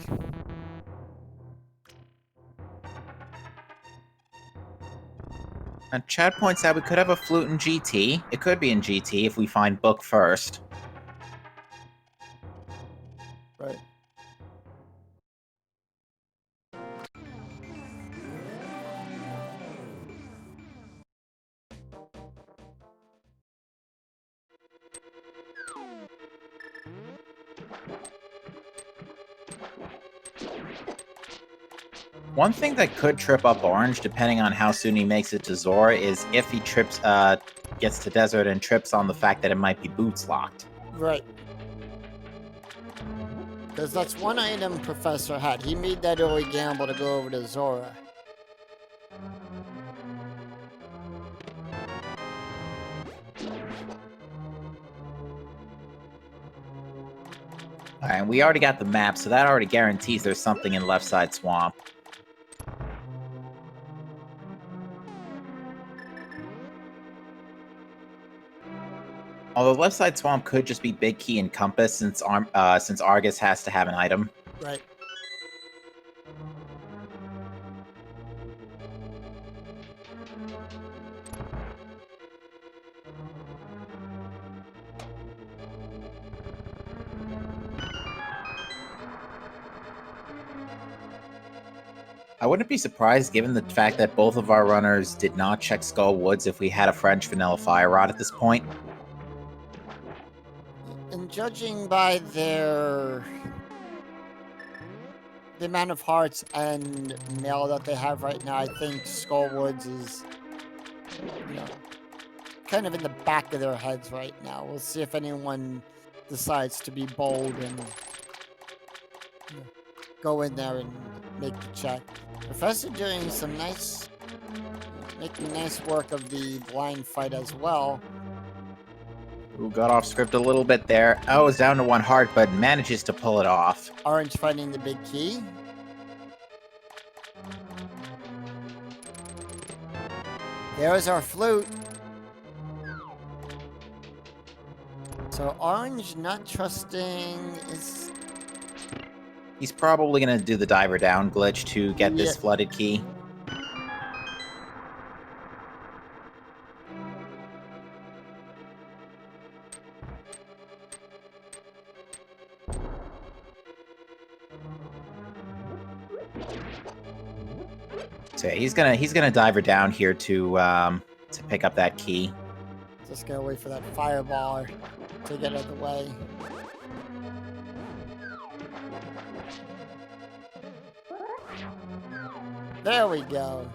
And Chad points out we could have a Flute in GT. It could be in GT if we find Book first. Right. One thing that could trip up Orange, depending on how soon he makes it to Zora, is if he gets to Desert and trips on the fact that it might be boots locked. Right. Because that's one item Professor had. He made that early gamble to go over to Zora. Alright, we already got the map, so that already guarantees there's something in left side Swamp. Although left side Swamp could just be Big Key and Compass, since Argus has to have an item. Right. I wouldn't be surprised, given the fact that both of our runners did not check Skull Woods, if we had a French Vanilla Fire Rod at this point. And judging by the amount of hearts and mail that they have right now, I think Skullwoods is, kind of in the back of their heads right now. We'll see if anyone decides to be bold and go in there and make the check. Professor doing some making nice work of the blind fight as well. Who got off script a little bit there. Oh, is down to 1 heart, but manages to pull it off. Orange fighting the big key. There's our flute. So orange not trusting is... He's probably going to do the diver down glitch to get this Yeah. flooded key. So yeah, he's gonna diver down here to pick up that key. Just gotta wait for that fireball to get out of the way. There we go.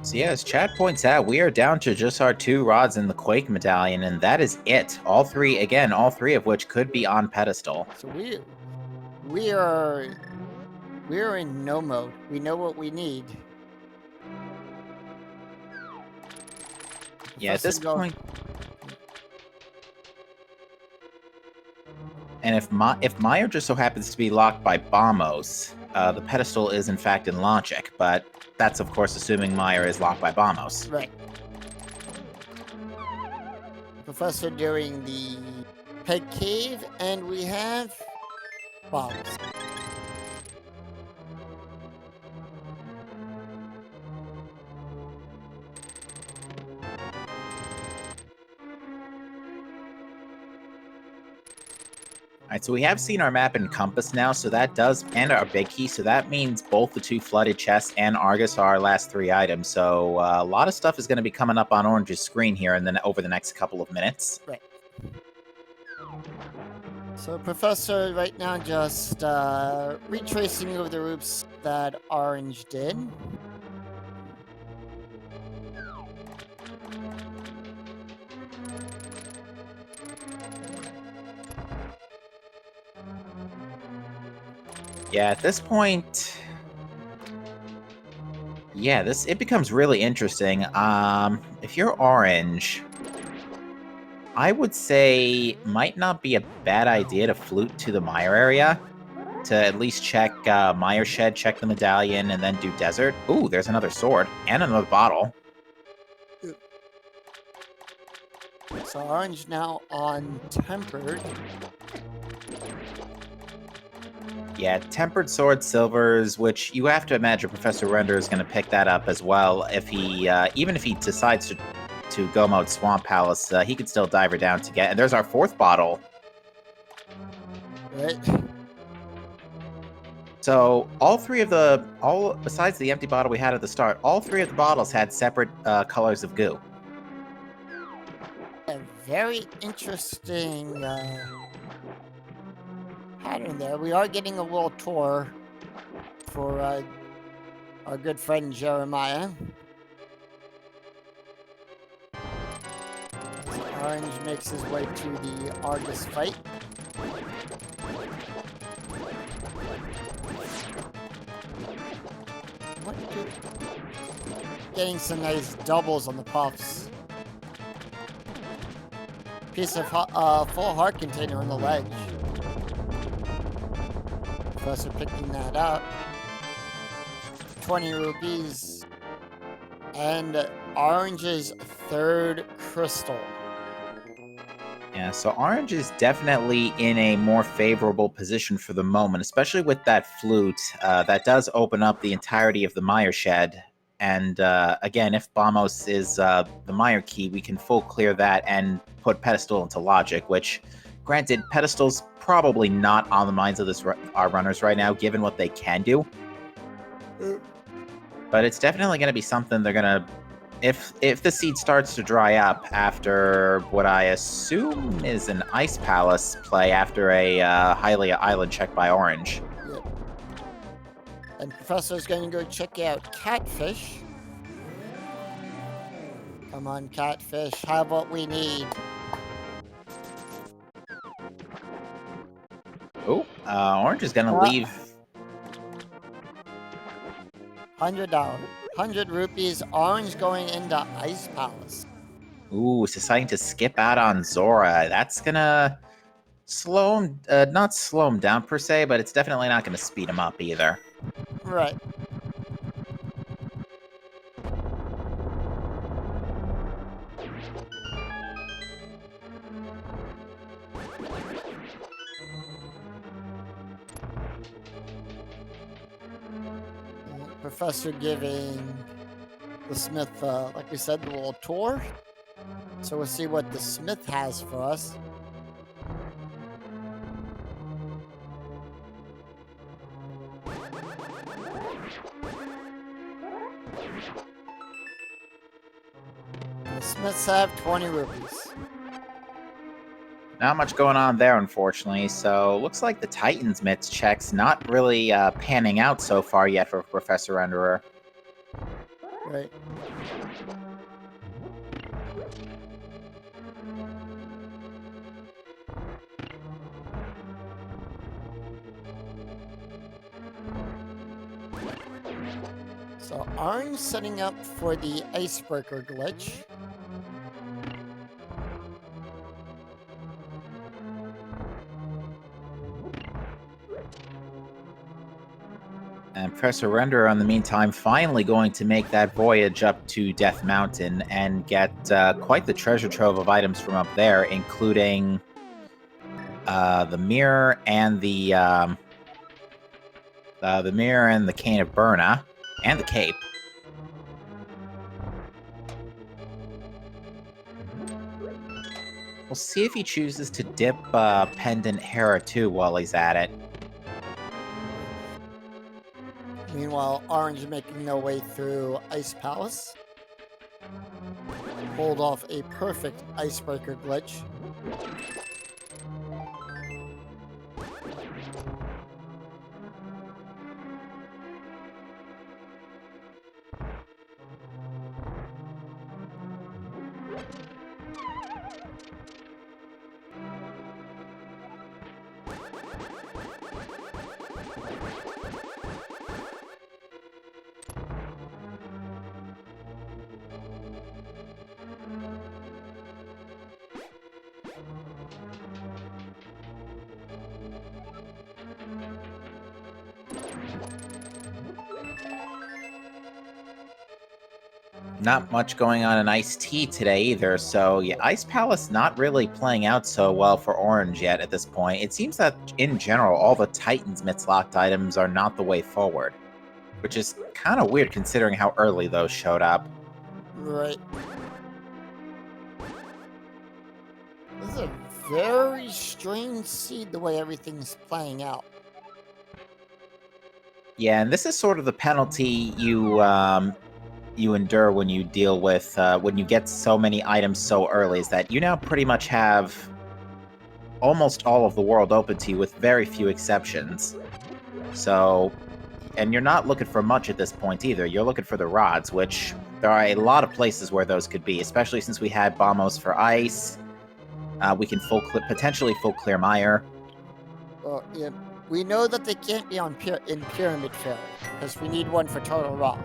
So yeah, as Chad points out, we are down to just our 2 rods in the Quake Medallion, and that is it. All three of which could be on pedestal. So we are in no mode. We know what we need. Yeah, at this point. And if Meyer just so happens to be locked by Bombos, the pedestal is in fact in logic, but that's of course assuming Meyer is locked by Bombos. Right. Professor doing the head cave, and we have bombs. Alright, so we have seen our map and compass now, so that does, and our big key, so that means both the 2 flooded chests and Argus are our last 3 items. So a lot of stuff is going to be coming up on Orange's screen here, and then over the next couple of minutes. Right. So Professor right now just retracing over the routes that Orange did. Yeah, at this point, yeah, it becomes really interesting. If you're Orange, I would say might not be a bad idea to flute to the Meyer area to at least check Meyer Shed, check the medallion, and then do desert. Ooh, there's another sword and another bottle. So Orange now on tempered. Yeah, tempered sword silvers, which you have to imagine Professor Render is going to pick that up as well. If he, even if he decides to go mode Swamp Palace, he could still dive her down to get. And there's our 4th bottle. Right. So besides the empty bottle we had at the start, all 3 of the bottles had separate colors of goo. A very interesting pattern there. We are getting a little tour for our good friend Jeremiah. Orange makes his way to the Argus fight. Getting some nice doubles on the puffs. Piece of full heart container on the ledge. Professor picking that up. 20 rupees. And Orange's 3rd crystal. Yeah, so Orange is definitely in a more favorable position for the moment, especially with that flute. That does open up the entirety of the Meyer Shed. And again, if Bombos is the Meyer key, we can full clear that and put Pedestal into logic, which, granted, Pedestal's probably not on the minds of our runners right now, given what they can do. But it's definitely going to be something they're going to... If the seed starts to dry up after what I assume is an Ice Palace play after a Hylia Island check by Orange. Yep. And Professor's going to go check out Catfish. Come on, Catfish, have what we need. Oh, Orange is going to leave... $100. 100 rupees. Orange going into Ice Palace. Ooh, deciding to skip out on Zora. That's gonna slow him, not slow him down per se, but it's definitely not gonna speed him up either. Right. Professor giving the Smith, like we said, the little tour. So we'll see what the Smith has for us. The Smiths have 20 rupees. Not much going on there, unfortunately. So looks like the Titans mitts checks not really panning out so far yet for Professor Renderer. Right. So Orange setting up for the icebreaker glitch. And Professor Renderer, in the meantime, finally going to make that voyage up to Death Mountain and get quite the treasure trove of items from up there, including the mirror and the mirror and the cane of Burna and the cape. We'll see if he chooses to dip Pendant Hera too while he's at it. Meanwhile, Orange making their way through Ice Palace. Pulled off a perfect icebreaker glitch. Not much going on in Ice Tea today either, so yeah, Ice Palace not really playing out so well for Orange yet at this point. It seems that, in general, all the Titans Mitz-locked items are not the way forward, which is kind of weird considering how early those showed up. Right. This is a very strange seed the way everything's playing out. Yeah, and this is sort of the penalty you endure when you deal with when you get so many items so early, is that you now pretty much have almost all of the world open to you with very few exceptions. So, and you're not looking for much at this point either. You're looking for the rods, which there are a lot of places where those could be, especially since we had Bombos for ice. We can potentially full clear Mire. Well, yeah, we know that they can't be on in Pyramid Fairy, because we need one for Turtle Rock.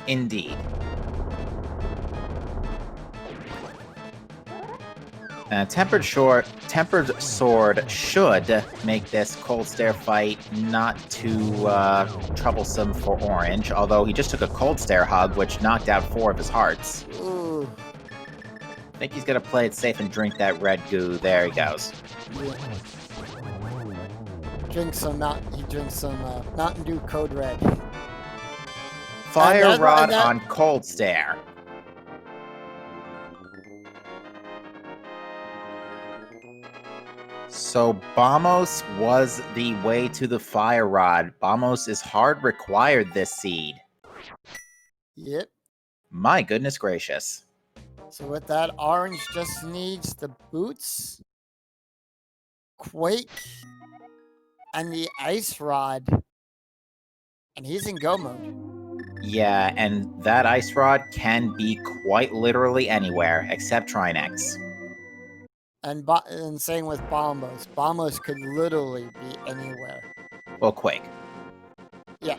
Indeed. Tempered Sword should make this Cold Stare fight not too troublesome for Orange, although he just took a Cold Stare hug, which knocked out 4 of his hearts. Ooh. I think he's going to play it safe and drink that red goo. There he goes. Yeah. He drinks some Mountain Dew Code Red. Fire Rod on Cold Stare. So Bombos was the way to the Fire Rod. Bombos is hard required this seed. Yep. My goodness gracious. So with that, Orange just needs the boots, Quake, and the Ice Rod. And he's in go mode. Yeah, and that Ice Rod can be quite literally anywhere except Trinex. And same with Bombos. Bombos could literally be anywhere. Well, Quake. Yeah.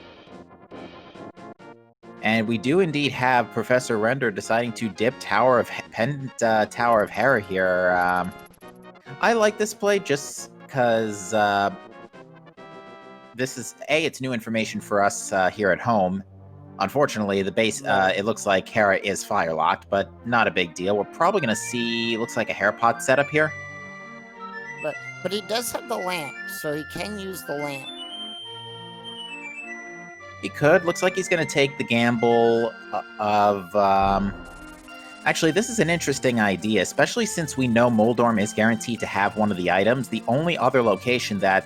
And we do indeed have Professor Render deciding to dip Tower of Hera here. I like this play just because this is it's new information for us here at home. Unfortunately, the base it looks like Hera is fire locked, but not a big deal. We're probably going to see looks like a hair pot setup here. But he does have the lamp, so he can use the lamp. He could. Looks like he's going to take the gamble of... Actually, this is an interesting idea, especially since we know Moldorm is guaranteed to have one of the items. The only other location that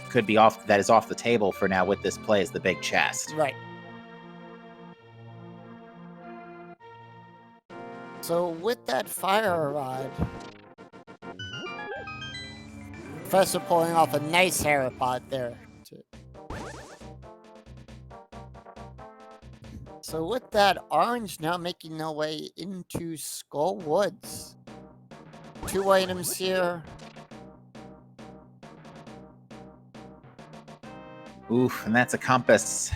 could be off that is off the table for now with this play is the big chest. Right. So with that fire rod, Professor pulling off a nice Haripod there. So with that, Orange now making their way into Skull Woods. 2 items here. Oof, and that's a compass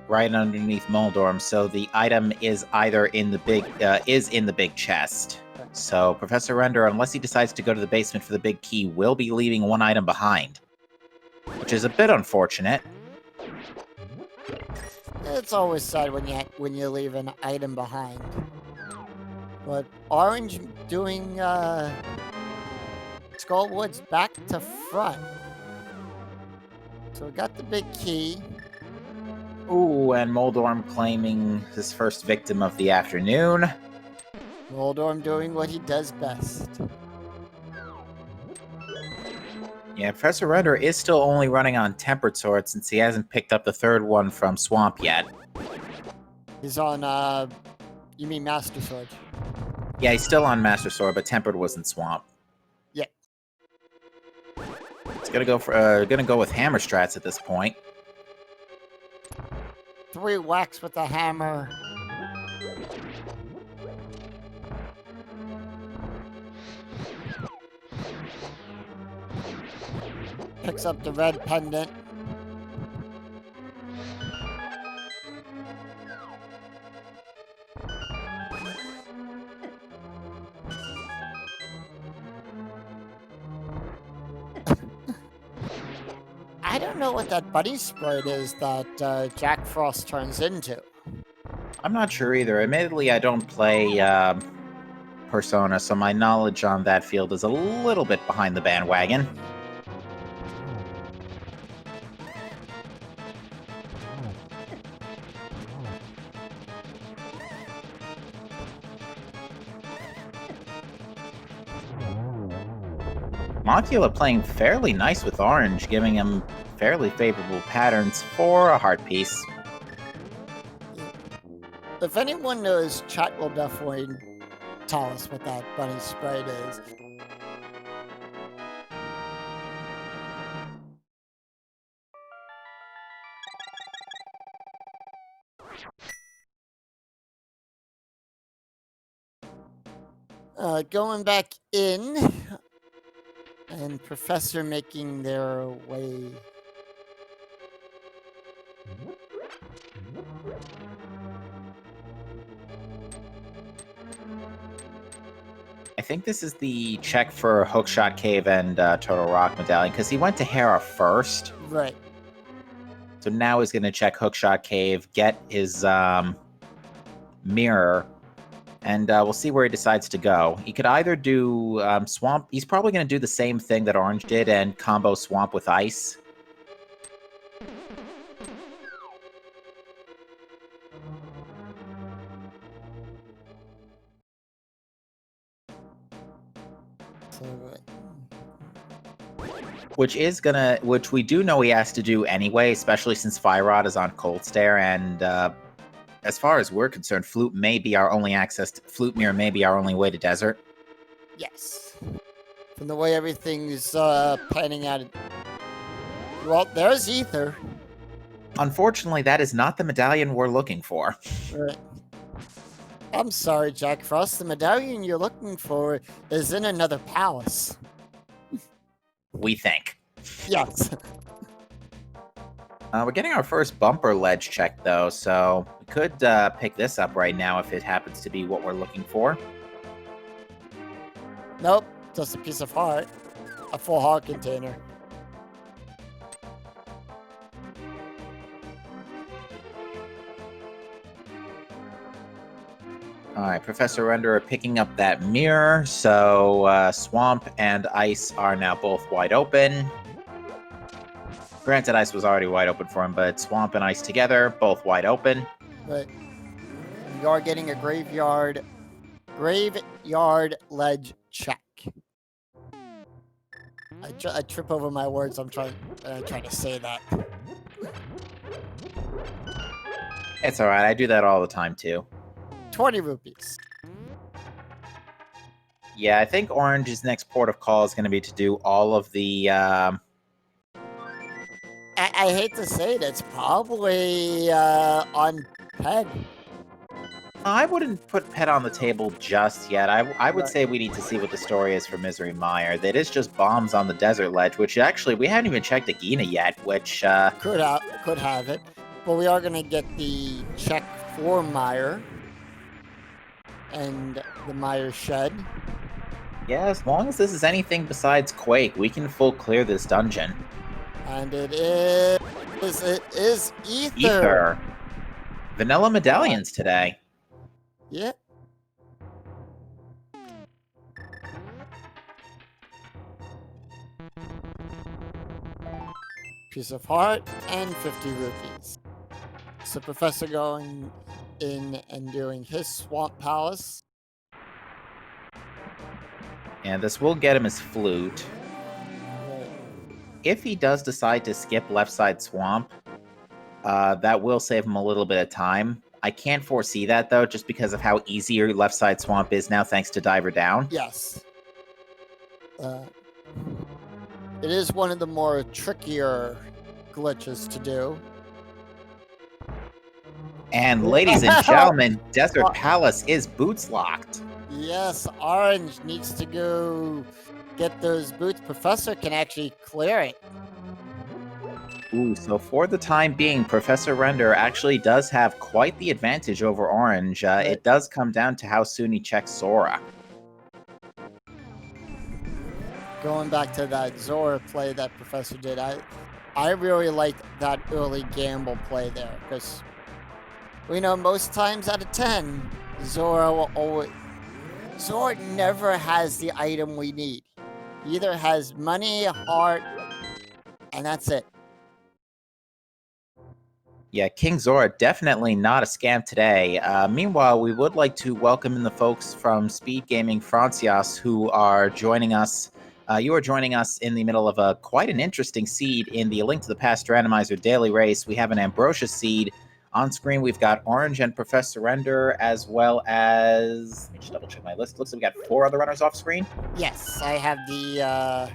right underneath Moldorm. So the item is either in the big chest. So Professor Render, unless he decides to go to the basement for the big key, will be leaving 1 item behind, which is a bit unfortunate. It's always sad when you leave an item behind. But Orange doing Skull Woods back to front. So we got the big key. Ooh, and Moldorm claiming his first victim of the afternoon. Moldorm doing what he does best. Yeah, Professor Render is still only running on Tempered Sword since he hasn't picked up the 3rd one from Swamp yet. He's on, you mean Master Sword? Yeah, he's still on Master Sword, but Tempered was in Swamp. Yeah. He's gonna go with Hammer Strats at this point. 3 whacks with the hammer. Picks up the red pendant. I don't know what that bunny sprite is that Jack Frost turns into. I'm not sure either. Admittedly, I don't play Persona, so my knowledge on that field is a little bit behind the bandwagon. Macula playing fairly nice with Orange, giving him fairly favorable patterns for a heart piece. If anyone knows, chat will definitely tell us what that bunny sprite is. Going back in, and Professor making their way. I think this is the check for Hookshot Cave and Turtle Rock Medallion, because he went to Hera first. Right. So now he's going to check Hookshot Cave, get his mirror, and we'll see where he decides to go. He could either do Swamp. He's probably going to do the same thing that Orange did and combo Swamp with Ice. Which we do know he has to do anyway, especially since Fire Rod is on Cold Stare, and as far as we're concerned, Flute Mirror may be our only way to Desert. Yes. From the way everything's panning out. Well, there's Ether. Unfortunately, that is not the medallion we're looking for. Right. I'm sorry, Jack Frost. The medallion you're looking for is in another palace. We think. Yes. We're getting our first bumper ledge check, though, so we could pick this up right now if it happens to be what we're looking for. Nope, just a piece of heart. A full heart container. Alright, Professor Renderer picking up that mirror, so Swamp and Ice are now both wide open. Granted, ice was already wide open for him, but swamp and ice together, both wide open. But you are getting a graveyard ledge check. I trip over my words. I'm trying to say that. It's all right. I do that all the time too. 20 rupees. Yeah, I think Orange's next port of call is going to be to do all of the. I hate to say it, it's probably on Ped. I wouldn't put Pet on the table just yet. I would Right. say we need to see what the story is for Misery Mire. That is just bombs on the desert ledge, which actually we haven't even checked Agina yet, which Could have it. But we are going to get the check for Mire and the Mire shed. yeah, as long as this is anything besides Quake, we can full clear this dungeon. And it is Ether. Ether. Vanilla medallions today. Yeah. Piece of heart and 50 rupees. So Professor going in and doing his Swamp Palace. And this will get him his flute. If he does decide to skip left side swamp, that will save him a little bit of time. I can't foresee that though, just because of how easy your left side swamp is now, thanks to Diver Down. Yes. It is one of the more trickier glitches to do. And ladies and gentlemen, Desert Palace is boots locked. Yes, Orange needs to go get those boots. Professor can actually clear it. Ooh, so for the time being, Professor Render actually does have quite the advantage over Orange. It does come down to how soon he checks Zora. Going back to that Zora play that Professor did, I really liked that early gamble play there, because we know most times out of 10, Zora never has the item we need. He either has money, heart, and that's it. Yeah, King Zora, definitely not a scam today. Meanwhile, we would like to welcome in the folks from Speed Gaming Francias who are joining us. You are joining us in the middle of quite an interesting seed in the Link to the Past Randomizer daily race. We have an Ambrosia seed. On screen, we've got Orange and Professor Render, as well as... Let me just double check my list. Looks like we got 4 other runners off screen. Yes, I have the...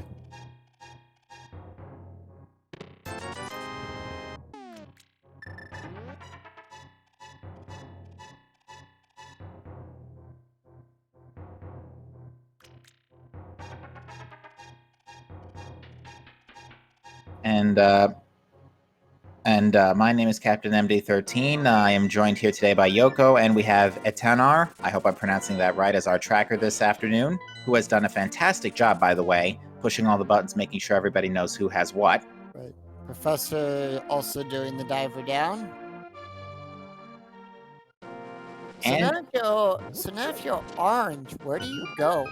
And my name is Captain MD13. I am joined here today by Yoko, and we have Etanar, I hope I'm pronouncing that right, as our tracker this afternoon, who has done a fantastic job, by the way, pushing all the buttons, making sure everybody knows who has what. Right. Professor also doing the Diver Down. So now if you're Orange, where do you go?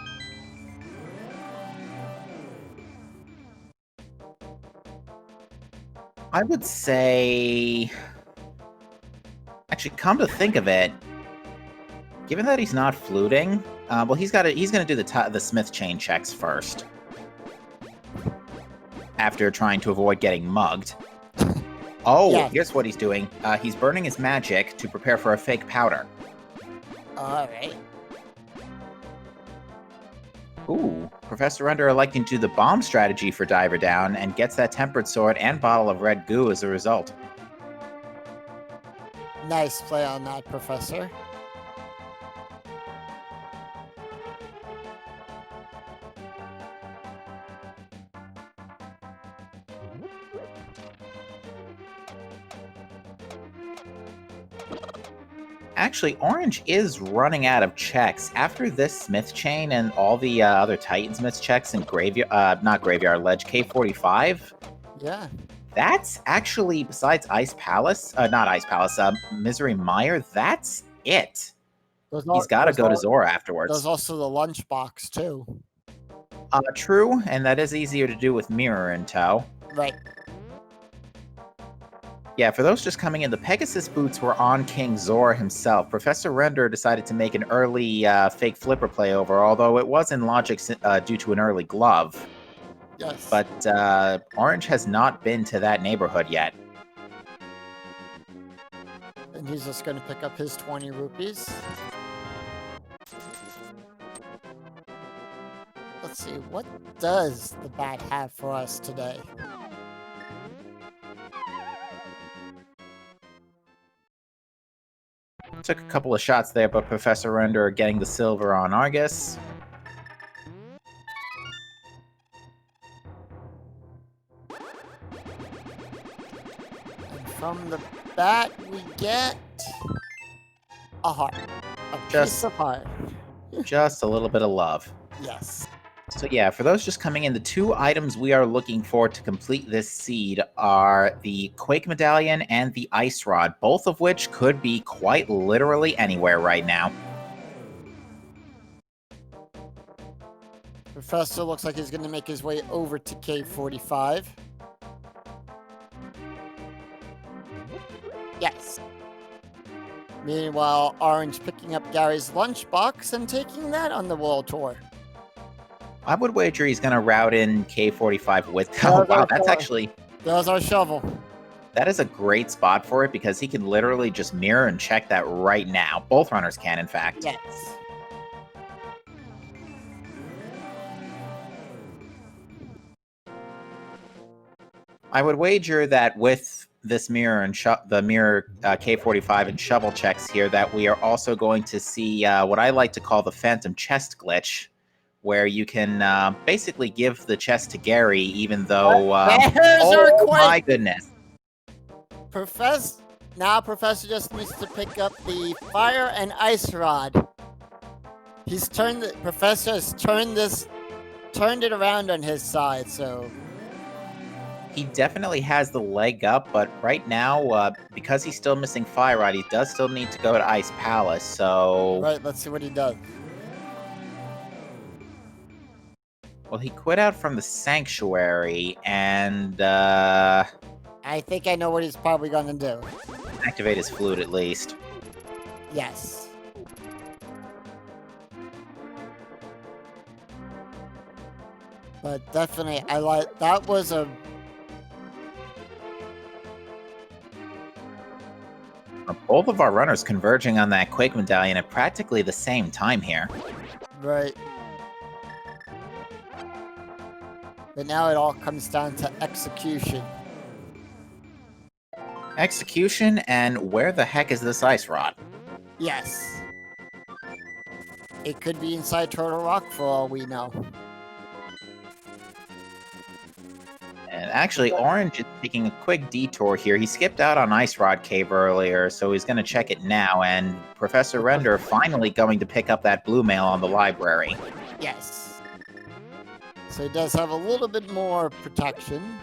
I would say... Actually, come to think of it, given that he's not fluting, well, he's going to do the Smith chain checks first. After trying to avoid getting mugged. Oh, yeah. Here's what he's doing. He's burning his magic to prepare for a fake powder. Alright. Ooh, Professor Render electing to do the bomb strategy for Diver Down and gets that tempered sword and bottle of red goo as a result. Nice play on that, Professor. Actually, Orange is running out of checks. After this Smith chain and all the other Titan Smith checks in not Graveyard Ledge, K45. Yeah. That's actually, besides Ice Palace, not Ice Palace, Misery Mire, that's it. He's got to go to Zora afterwards. There's also the lunchbox, too. True, and that is easier to do with Mirror in tow. Right. Yeah, for those just coming in, the Pegasus boots were on King Zor himself. Professor Render decided to make an early fake flipper play over, although it was in logic due to an early glove. Yes. But Orange has not been to that neighborhood yet. And he's just going to pick up his 20 rupees. Let's see, what does the bat have for us today? Took a couple of shots there, but Professor Render getting the silver on Argus. And from the bat, we get a heart. A piece of heart. Just a little bit of love. Yes. So yeah, for those just coming in, the two items we are looking for to complete this seed are the Quake Medallion and the Ice Rod, both of which could be quite literally anywhere right now. Professor looks like he's going to make his way over to K45. Yes. Meanwhile, Orange picking up Gary's lunchbox and taking that on the world tour. I would wager he's going to route in K45 with... Oh, wow, that's actually... There's our shovel. That is a great spot for it because he can literally just mirror and check that right now. Both runners can, in fact. Yes. I would wager that with this mirror and the mirror K45 and shovel checks here, that we are also going to see what I like to call the phantom chest glitch, where you can basically give the chest to Gary, even though... oh my goodness. Professor just needs to pick up the fire and ice rod. Professor has turned it around on his side, so... He definitely has the leg up, but right now, because he's still missing Fire Rod, he does still need to go to Ice Palace, so... Right, let's see what he does. Well, he quit out from the Sanctuary, and, I think I know what he's probably gonna do. activate his flute, at least. Yes. But definitely, that was a... Both of our runners converging on that Quake Medallion at practically the same time here. Right. But now it all comes down to execution. Execution, and where the heck is this Ice Rod? Yes. It could be inside Turtle Rock for all we know. And actually, Orange is taking a quick detour here. He skipped out on Ice Rod Cave earlier, so he's going to check it now. And Professor Render finally going to pick up that blue mail on the library. Yes. So he does have a little bit more protection.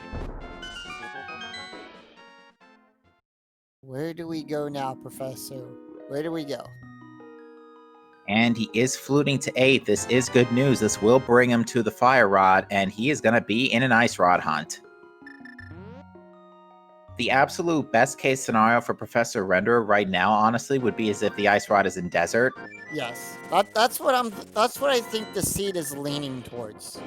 Where do we go now, Professor? Where do we go? And he is fluting to 8. This is good news. This will bring him to the Fire Rod, and he is going to be in an Ice Rod hunt. The absolute best case scenario for Professor Render right now, honestly, would be as if the Ice Rod is in desert. Yes. That's what I think the seed is leaning towards.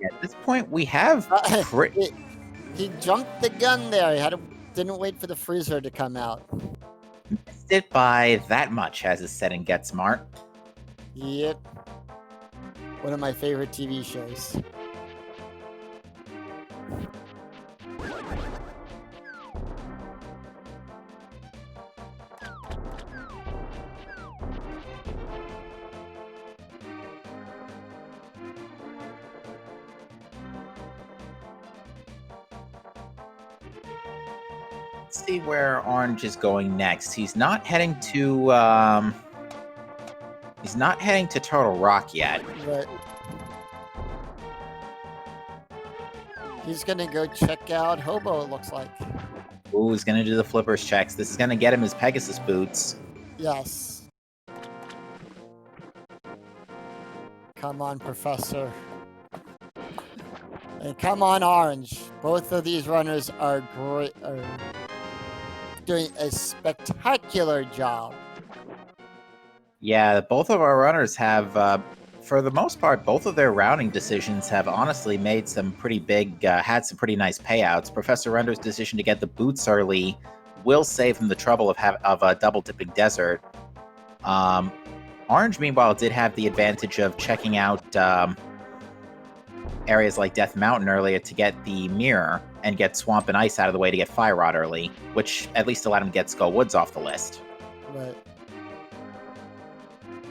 At this point, we have... He jumped the gun there. Didn't wait for the freezer to come out. Missed it by that much, as is said in Get Smart. Yep. One of my favorite TV shows. Let's see where Orange is going next. He's not heading to, he's not heading to Turtle Rock yet. But he's gonna go check out Hobo, it looks like. Ooh, he's gonna do the flippers checks. This is gonna get him his Pegasus boots. Yes. Come on, Professor. And come on, Orange. Both of these runners are great, are doing a spectacular job. Yeah, both of our runners have, for the most part, both of their routing decisions have honestly made some pretty big, had some pretty nice payouts. Professor Render's decision to get the boots early will save him the trouble of double dipping desert. Orange, meanwhile, did have the advantage of checking out areas like Death Mountain earlier to get the mirror and get Swamp and Ice out of the way to get Fire Rod early, which at least allowed him to get Skull Woods off the list. Right.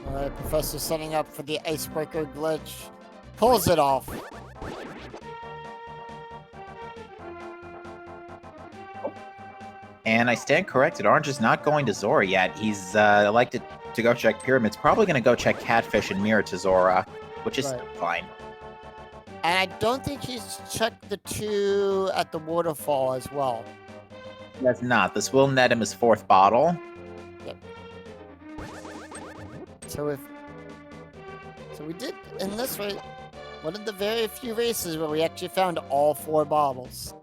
Alright, Professor setting up for the Icebreaker glitch. Pulls it off. And I stand corrected. Orange is not going to Zora yet. He's elected to go check Pyramids. Probably going to go check Catfish and Mirror to Zora, which is fine. And I don't think he's checked the 2 at the waterfall as well. He has not. This will net him his 4th bottle. Yep. So we did, in this race, one of the very few races where we actually found all 4 bottles.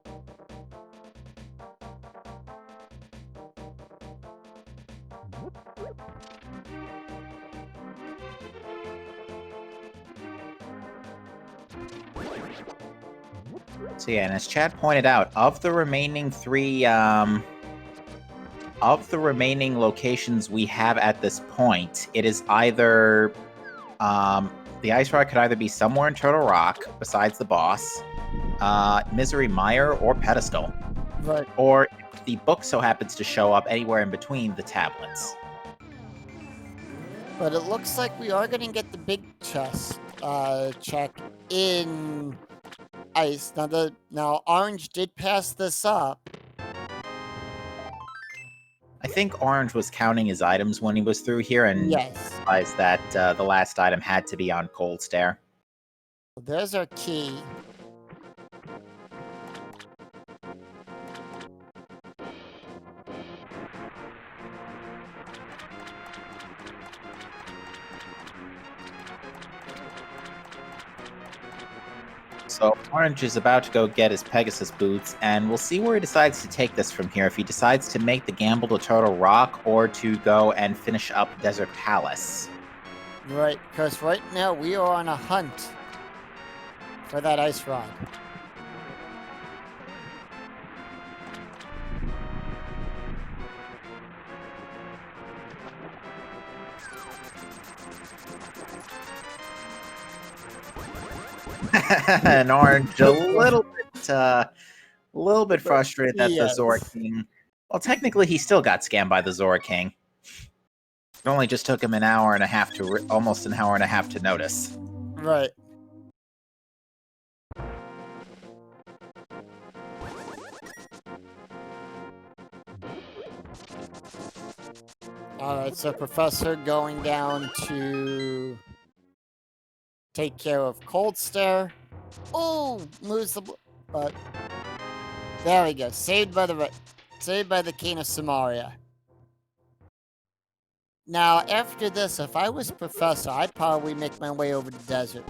So yeah, and as Chad pointed out, of the remaining 3, of the remaining locations we have at this point, it is either, the Ice Rod could either be somewhere in Turtle Rock, besides the boss, Misery Mire, or Pedestal. Right. Or if the book so happens to show up anywhere in between the tablets. But it looks like we are going to get the big chest check in Ice. Now Orange did pass this up. I think Orange was counting his items when he was through here and realized that the last item had to be on Cold Stare. There's our key. So Orange is about to go get his Pegasus boots, and we'll see where he decides to take this from here. If he decides to make the gamble to Turtle Rock, or to go and finish up Desert Palace. Right, because right now we are on a hunt for that Ice Rod. And Orange a little bit frustrated that the Zora King. Well, technically, he still got scammed by the Zora King. It only just took him an hour and a half to almost an hour and a half to notice. Right. Alright, so Professor going down to take care of Cold Stare. Oh, moves the but there we go. Saved by the King of Samaria. Now, after this, if I was Professor, I'd probably make my way over the desert.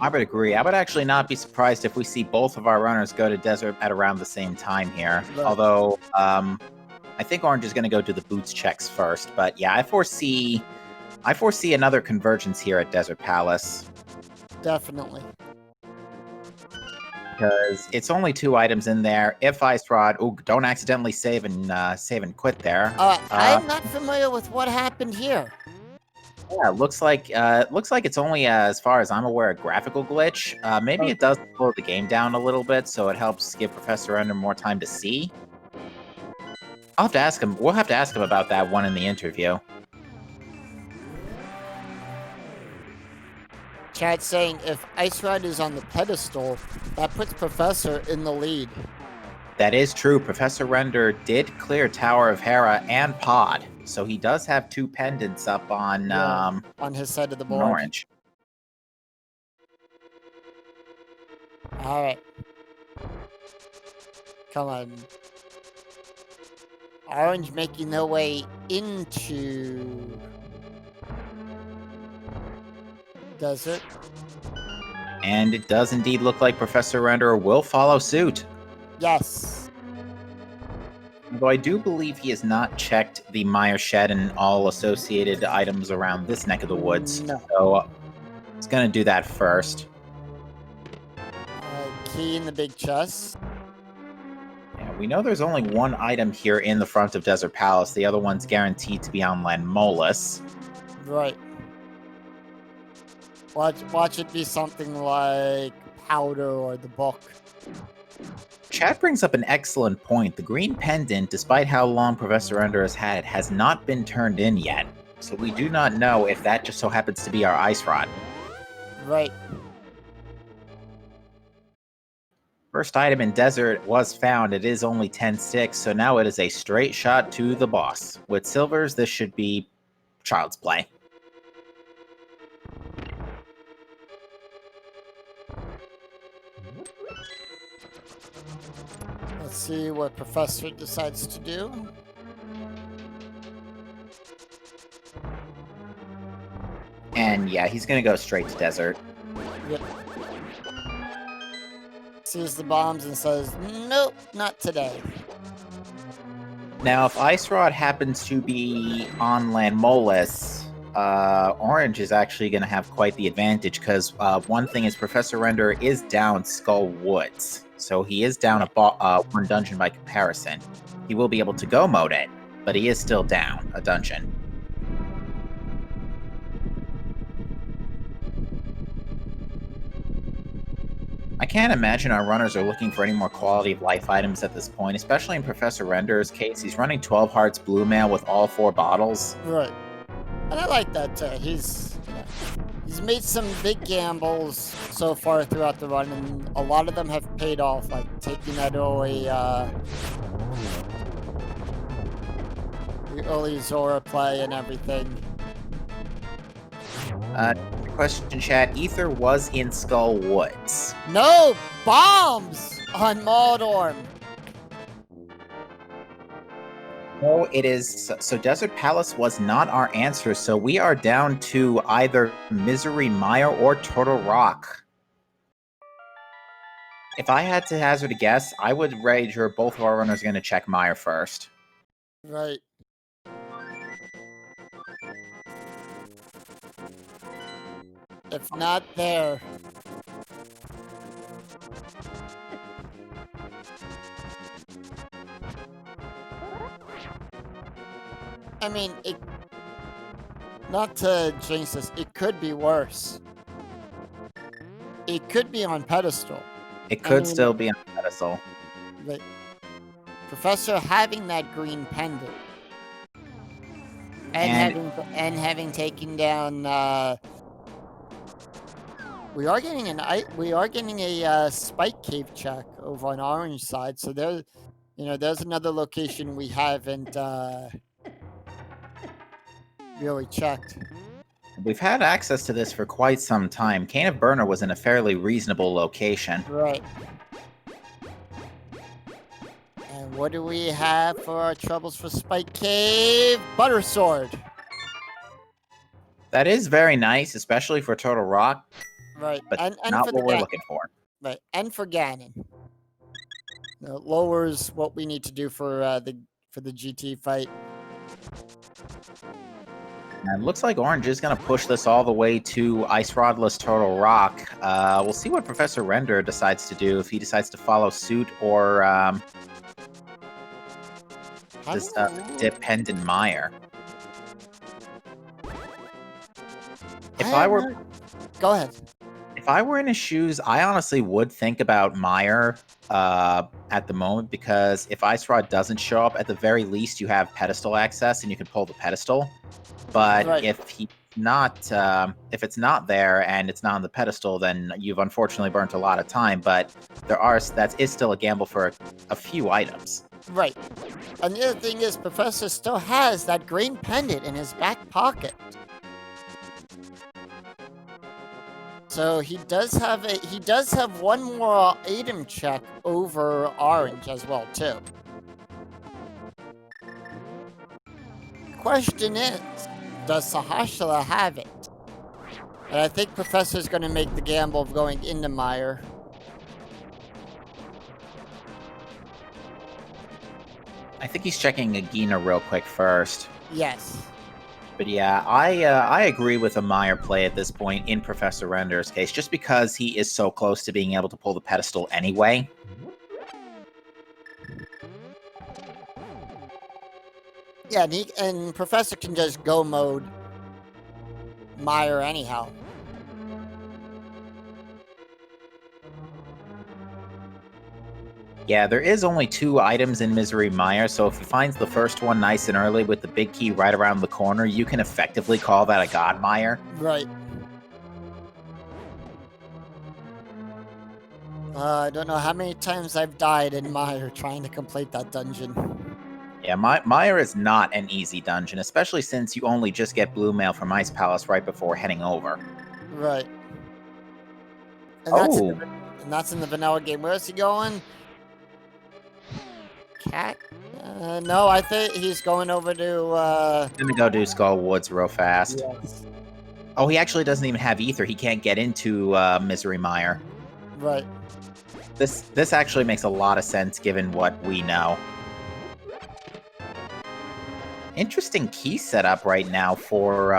I would agree. I would actually not be surprised if we see both of our runners go to desert at around the same time here. Right. Although, I think Orange is going to go do the boots checks first. But yeah, I foresee another convergence here at Desert Palace. Definitely. Because it's only 2 items in there. If Ice Rod, don't accidentally save and quit there. I'm not familiar with what happened here. Yeah, looks like it's only, as far as I'm aware, a graphical glitch. Maybe it does slow the game down a little bit, so it helps give Professor Ender more time to see. I'll have to ask him. We'll have to ask him about that one in the interview. Chad saying if Ice Rod is on the pedestal, that puts Professor in the lead. That is true. Professor Render did clear Tower of Hera and Pod, so he does have 2 pendants up on his side of the board. Orange. All right. Come on. Orange making their way into Desert. And it does indeed look like Professor Renderer will follow suit. Yes. Although I do believe he has not checked the Meyer shed and all associated items around this neck of the woods. No. So he's going to do that first. Key in the big chest. Yeah, we know there's only one item here in the front of Desert Palace. The other one's guaranteed to be on Landmolus. Right. Watch it be something like powder or the book. Chat brings up an excellent point. The green pendant, despite how long Professor Ender has had it, has not been turned in yet. So we do not know if that just so happens to be our ice rod. Right. First item in Desert was found. It is only 10 sticks, so now it is a straight shot to the boss. With silvers, this should be child's play. Let's see what Professor decides to do. And yeah, he's going to go straight to Desert. Yep. Sees the bombs and says, nope, not today. Now, if Ice Rod happens to be on Landmolus, Orange is actually going to have quite the advantage, because one thing is Professor Render is down Skull Woods. So he is down one dungeon by comparison. He will be able to go mode it, but he is still down a dungeon. I can't imagine our runners are looking for any more quality of life items at this point, especially in Professor Render's case. He's running 12 Hearts Blue Mail with all 4 bottles. Right. And I like that too. He's made some big gambles so far throughout the run, and a lot of them have paid off, like taking that early Zora play and everything. Question chat, Ether was in Skull Woods. No bombs on Maldorm. No, it is. So Desert Palace was not our answer, so we are down to either Misery Mire or Turtle Rock. If I had to hazard a guess, I would wager both of our runners are going to check Mire first. Right. If not there. I mean, not to jinx this, it could be worse. It could be on pedestal. It could still be on pedestal. But Professor having that green pendant and having taken down, we are getting a spike cave check over on Orange side. So there's another location we haven't really checked. We've had access to this for quite some time. Cane of Burner was in a fairly reasonable location. Right. And what do we have for our troubles for Spike Cave? Butter Sword. That is very nice, especially for Turtle Rock. Right. But and not for what we're looking for. Right. And for Ganon. It lowers what we need to do for the GT fight. And it looks like Orange is going to push this all the way to Ice Rodless Turtle Rock. We'll see what Professor Render decides to do, if he decides to follow suit or just dip Pendant Mire. Go ahead. If I were in his shoes, I honestly would think about Mire at the moment, because if Ice Rod doesn't show up, at the very least you have pedestal access and you can pull the pedestal. But right. if it's not there and it's not on the pedestal, then you've unfortunately burnt a lot of time. But that is still a gamble for a few items. Right. And the other thing is, Professor still has that green pendant in his back pocket. So he does have one more item check over Orange as well too. Question is, does Sahashala have it? And I think Professor's going to make the gamble of going into Mire. I think he's checking Agina real quick first. Yes. But yeah, I agree with a Meyer play at this point in Professor Render's case, just because he is so close to being able to pull the pedestal anyway. Yeah, and Professor can just go mode Mire anyhow. Yeah, there is only 2 items in Misery Mire, so if he finds the first one nice and early with the big key right around the corner, you can effectively call that a God Mire. Right. I don't know how many times I've died in Mire trying to complete that dungeon. Yeah, Mire is not an easy dungeon, especially since you only just get blue mail from Ice Palace right before heading over. Right. And Oh! that's in the vanilla game. Where's he going? Cat? No, I think he's going over to, Let me go do Skull Woods real fast. Yes. Oh, he actually doesn't even have Ether. He can't get into Misery Mire. Right. This actually makes a lot of sense given what we know. Interesting key setup right now for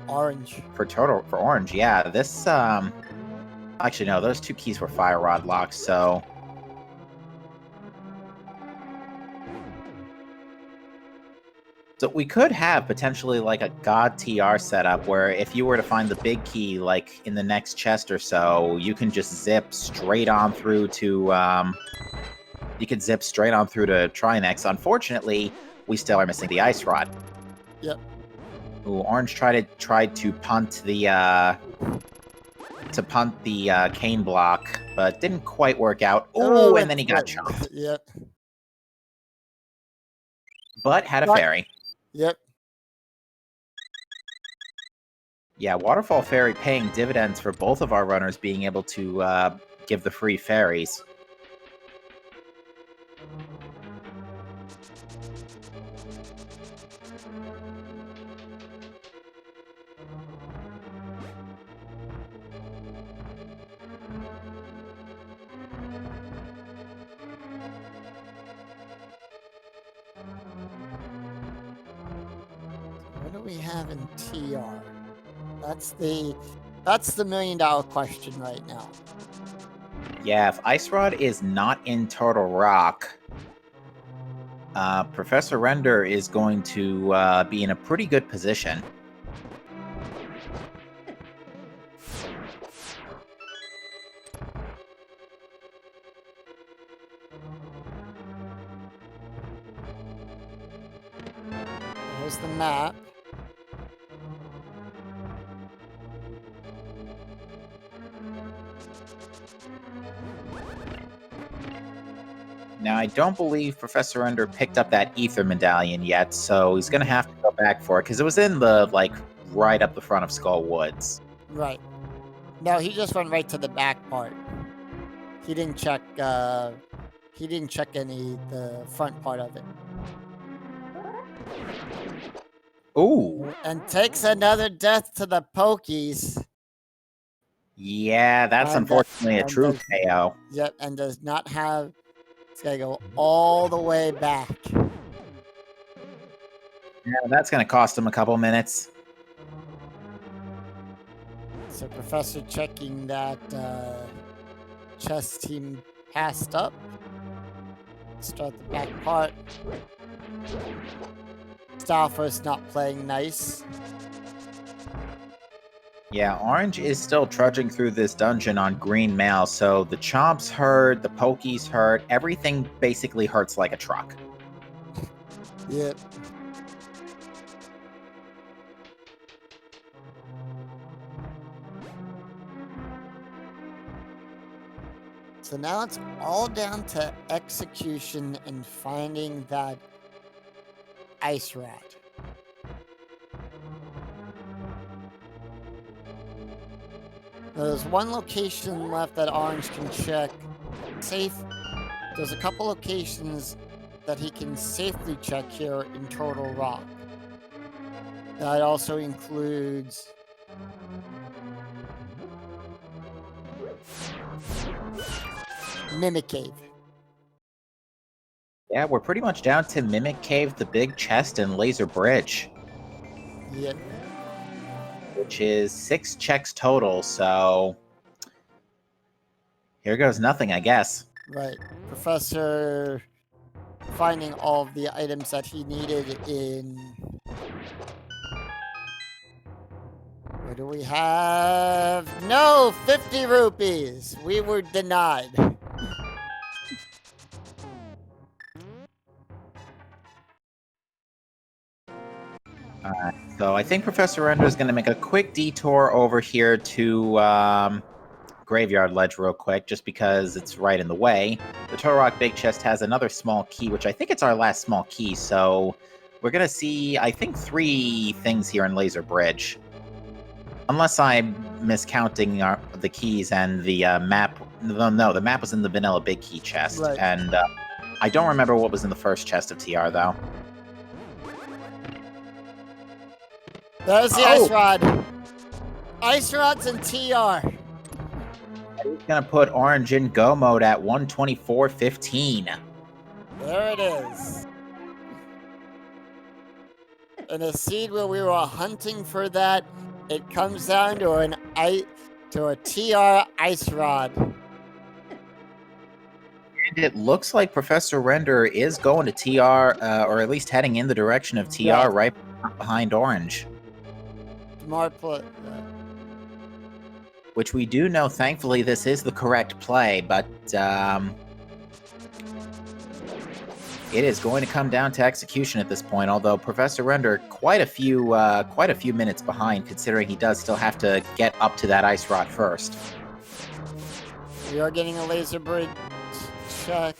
Orange. For Orange. Yeah, this actually no, those 2 keys were Fire Rod locks, so we could have potentially like a God TR setup where if you were to find the big key like in the next chest or so, you can just zip straight on through to you could zip straight on through to Trinex. Unfortunately, we still are missing the Ice Rod. Yep. Ooh, Orange tried to punt the cane block, but didn't quite work out. Ooh, and then he got chopped. Yep. But had a fairy. Yep. Yeah, Waterfall Fairy paying dividends for both of our runners being able to give the free fairies. What do we have in TR? That's the $1 million question right now. Yeah, if Ice Rod is not in Turtle Rock, Professor Render is going to be in a pretty good position. There's the map. Now, I don't believe Professor Render picked up that Ether Medallion yet, so he's going to have to go back for it, because it was in the, like, right up the front of Skull Woods. Right. No, he just went right to the back part. He didn't check, the front part of it. Ooh. And takes another death to the Pokies. Yeah, that's unfortunately a true KO. Yep, and does not have... It's got to go all the way back. Yeah, that's going to cost him a couple minutes. So Professor checking that chess team passed up. Start the back part. Stauffer's not playing nice. Yeah, Orange is still trudging through this dungeon on green mail, so the chomps hurt, the pokies hurt, everything basically hurts like a truck. Yep. So now it's all down to execution and finding that ice rat. There's one location left that Orange can check safe. There's a couple locations that he can safely check here in Turtle Rock. That also includes Mimic Cave. Yeah, we're pretty much down to Mimic Cave, the Big Chest, and Laser Bridge, Yep. which is 6 checks total, so here goes nothing, I guess. Right. Professor finding all of the items that he needed in... What do we have? No! 50 rupees! We were denied. So I think Professor Render is going to make a quick detour over here to Graveyard Ledge real quick, just because it's right in the way. The Turtle Rock Big Chest has another small key, which I think it's our last small key, so we're going to see, I think, 3 things here in Laser Bridge. Unless I'm miscounting the keys and the map. No, the map was in the Vanilla Big Key chest, Right. and I don't remember what was in the first chest of TR, though. There's the Ice Rod. Ice Rods and TR. He's going to put Orange in Go mode at 124.15. There it is. In a seed where we were hunting for that, it comes down to a TR Ice Rod. And it looks like Professor Render is going to TR, or at least heading in the direction of TR, Yeah. right behind Orange. Smart play. Which we do know, thankfully, this is the correct play, but it is going to come down to execution at this point. Although Professor Render quite a few minutes behind, considering he does still have to get up to that ice rod first. We are getting a laser bridge check.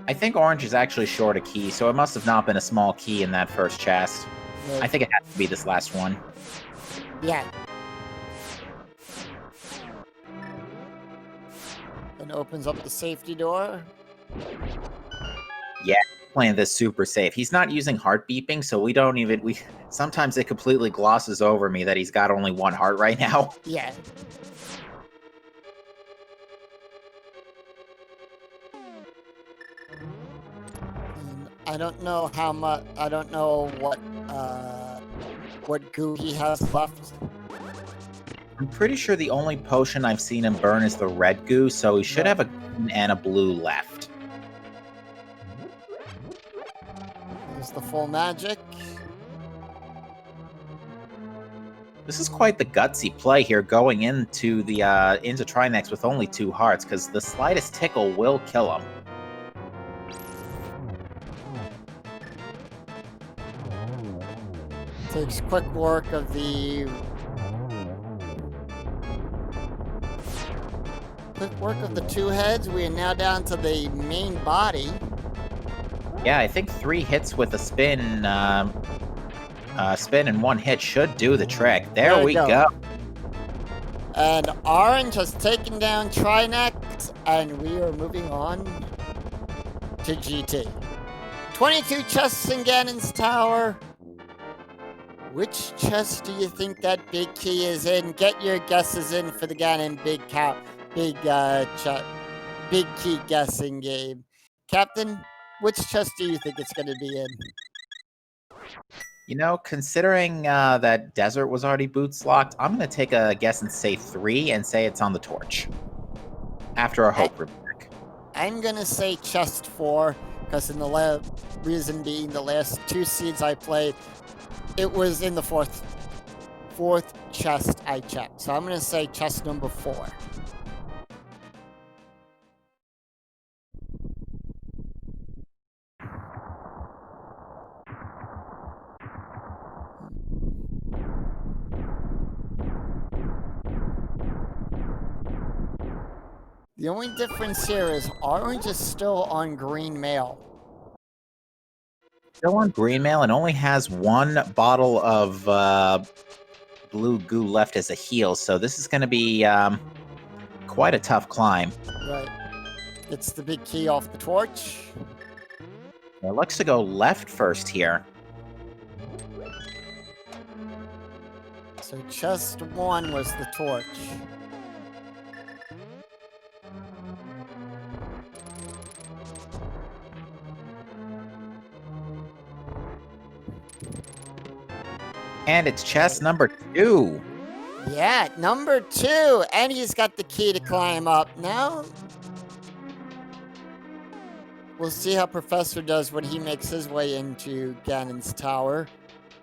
I think Orange is actually short a key, so it must have not been a small key in that first chest. Right. I think it has to be this last one. Yeah. And opens up the safety door. Yeah, playing this super safe. He's not using heart beeping, so we sometimes it completely glosses over me that he's got only 1 heart right now. Yeah. And I don't know how much. I don't know what goo he has left. I'm pretty sure the only potion I've seen him burn is the red goo, so he should have a green and a blue left. There's the full magic. This is quite the gutsy play here, going into the into Trinex with only 2 hearts, because the slightest tickle will kill him. Takes quick work of the two heads. We are now down to the main body. Yeah, I think 3 hits with a spin, spin and 1 hit should do the trick. There we go. And Orange has taken down Trinex, and we are moving on to GT. 22 chests in Ganon's Tower. Which chest do you think that big key is in? Get your guesses in for the Ganon big key guessing game. Captain, which chest do you think it's going to be in? You know, considering that Desert was already boots locked, I'm going to take a guess and say 3 and say it's on the torch. After our hope remark. I'm going to say chest 4, because in the reason being the last 2 seeds I played, it was in the fourth chest I checked. So I'm going to say chest number 4. The only difference here is Orange is still on green mail. Still on green mail and only has 1 bottle of blue goo left as a heal, so this is going to be quite a tough climb. Right. It's the big key off the torch. It looks to go left first here. So chest 1 was the torch. And it's chest number 2. Yeah, number 2. And he's got the key to climb up. Now, we'll see how Professor does when he makes his way into Ganon's tower.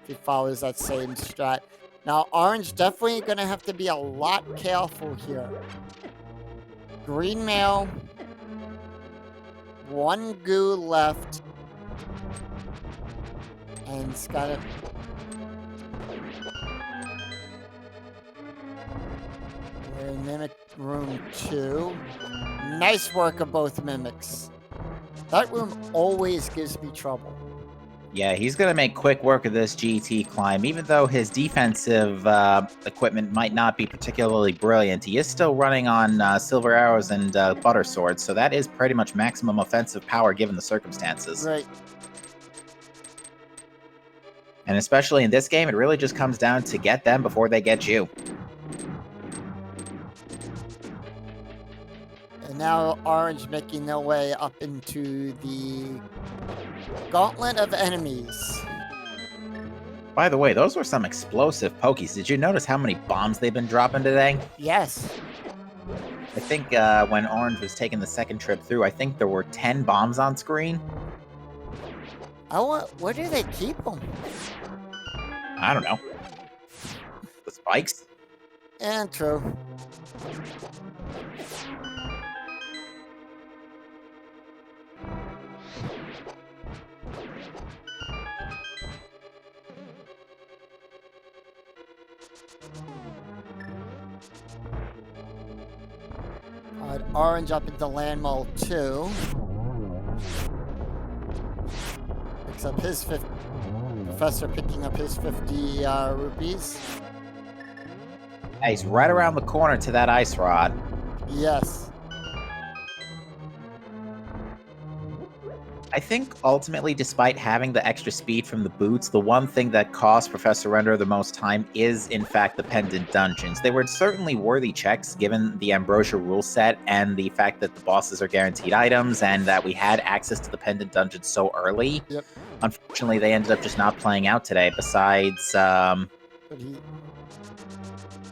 If he follows that same strat. Now, Orange definitely going to have to be a lot careful here. Green mail. 1 goo left. And it's got it. We're in Mimic Room 2. Nice work of both Mimics. That room always gives me trouble. Yeah, he's going to make quick work of this GT climb. Even though his defensive equipment might not be particularly brilliant, he is still running on silver arrows and butter swords, so that is pretty much maximum offensive power given the circumstances. Right. And especially in this game, it really just comes down to get them before they get you. And now Orange making their way up into the gauntlet of enemies. By the way, those were some explosive pokies. Did you notice how many bombs they've been dropping today? Yes. I think when Orange was taking the second trip through, I think there were 10 bombs on screen. Where do they keep them? I don't know. The spikes? And true. Orange up into land mole 2. Picks up his 50. Professor picking up his 50 rupees. Yeah, he's right around the corner to that ice rod. Yes. I think ultimately, despite having the extra speed from the boots, the one thing that cost Professor Render the most time is, in fact, the pendant dungeons. They were certainly worthy checks given the Ambrosia rule set and the fact that the bosses are guaranteed items and that we had access to the pendant dungeons so early. Yep. Unfortunately, they ended up just not playing out today. Besides, But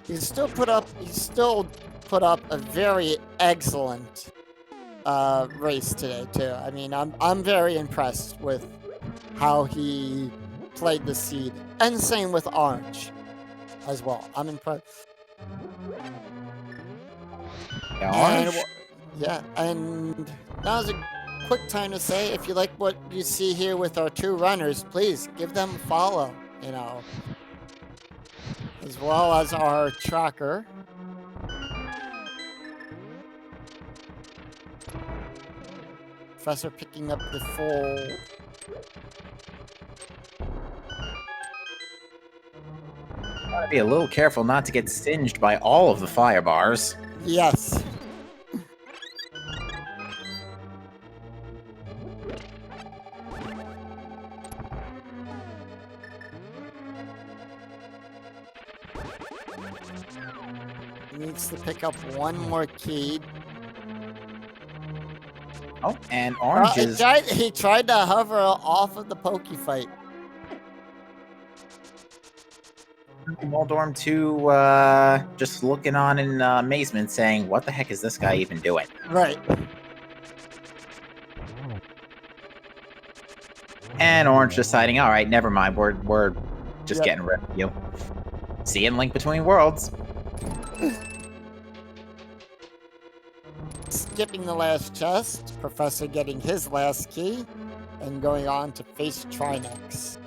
he still put up a very excellent race today too. I mean, I'm very impressed with how he played the seed, and same with Orange as well. I'm impressed. yeah, Orange. And now's a quick time to say, if you like what you see here with our 2 runners, please give them a follow, you know, as well as our tracker. Professor picking up the full. Gotta be a little careful not to get singed by all of the fire bars. Yes. Needs to pick up 1 more key. Oh, and Orange is... He tried to hover off of the pokey fight. Moldorm 2 just looking on in amazement, saying, what the heck is this guy even doing? Right. And Orange deciding, all right, never mind, we're just getting rid of you. See you in Link Between Worlds. Skipping the last chest, Professor getting his last key, and going on to face Trinex.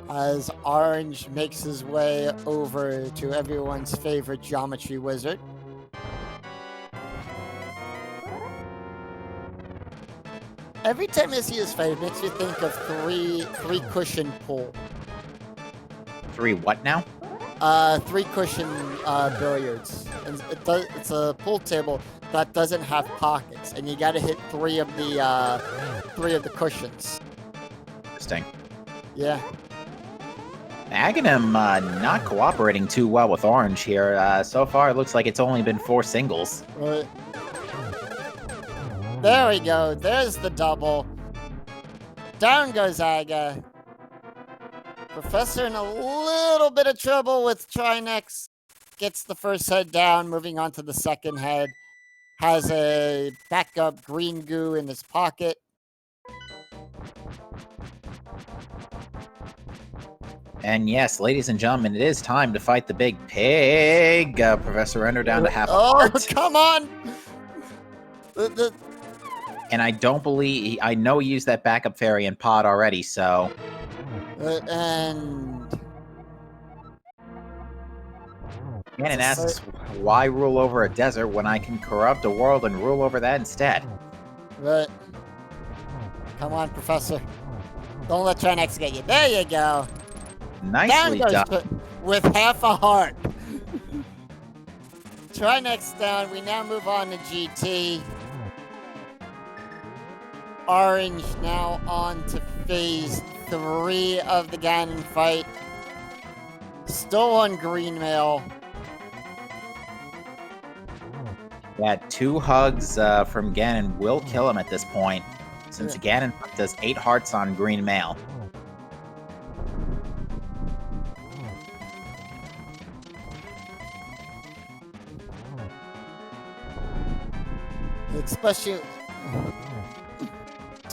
As Orange makes his way over to everyone's favorite geometry wizard. Every time I see his fight, it makes me think of three cushion pool. 3 what now? 3 cushion billiards. And it's a pool table that doesn't have pockets, and you got to hit 3 of the cushions. Interesting. Yeah. Aghanim not cooperating too well with Orange here. So far, it looks like it's only been 4 singles. Right. There we go. There's the double. Down goes Aga. Professor in a little bit of trouble with Trinex. Gets the first head down, moving on to the second head. Has a backup green goo in his pocket. And yes, ladies and gentlemen, it is time to fight the big pig. Professor Render down to half a heart. Come on! And I don't believe... I know he used that backup fairy in pod already, so... And... Ganon asks, why rule over a desert when I can corrupt a world and rule over that instead? Right. Come on, Professor. Don't let Trinex get you. There you go. Nicely done. With half a heart. Trinex down. We now move on to GT. Orange now on to phase 3 of the Ganon fight. Still on green mail. Yeah, 2 hugs from Ganon will kill him at this point, since Ganon does 8 hearts on green mail.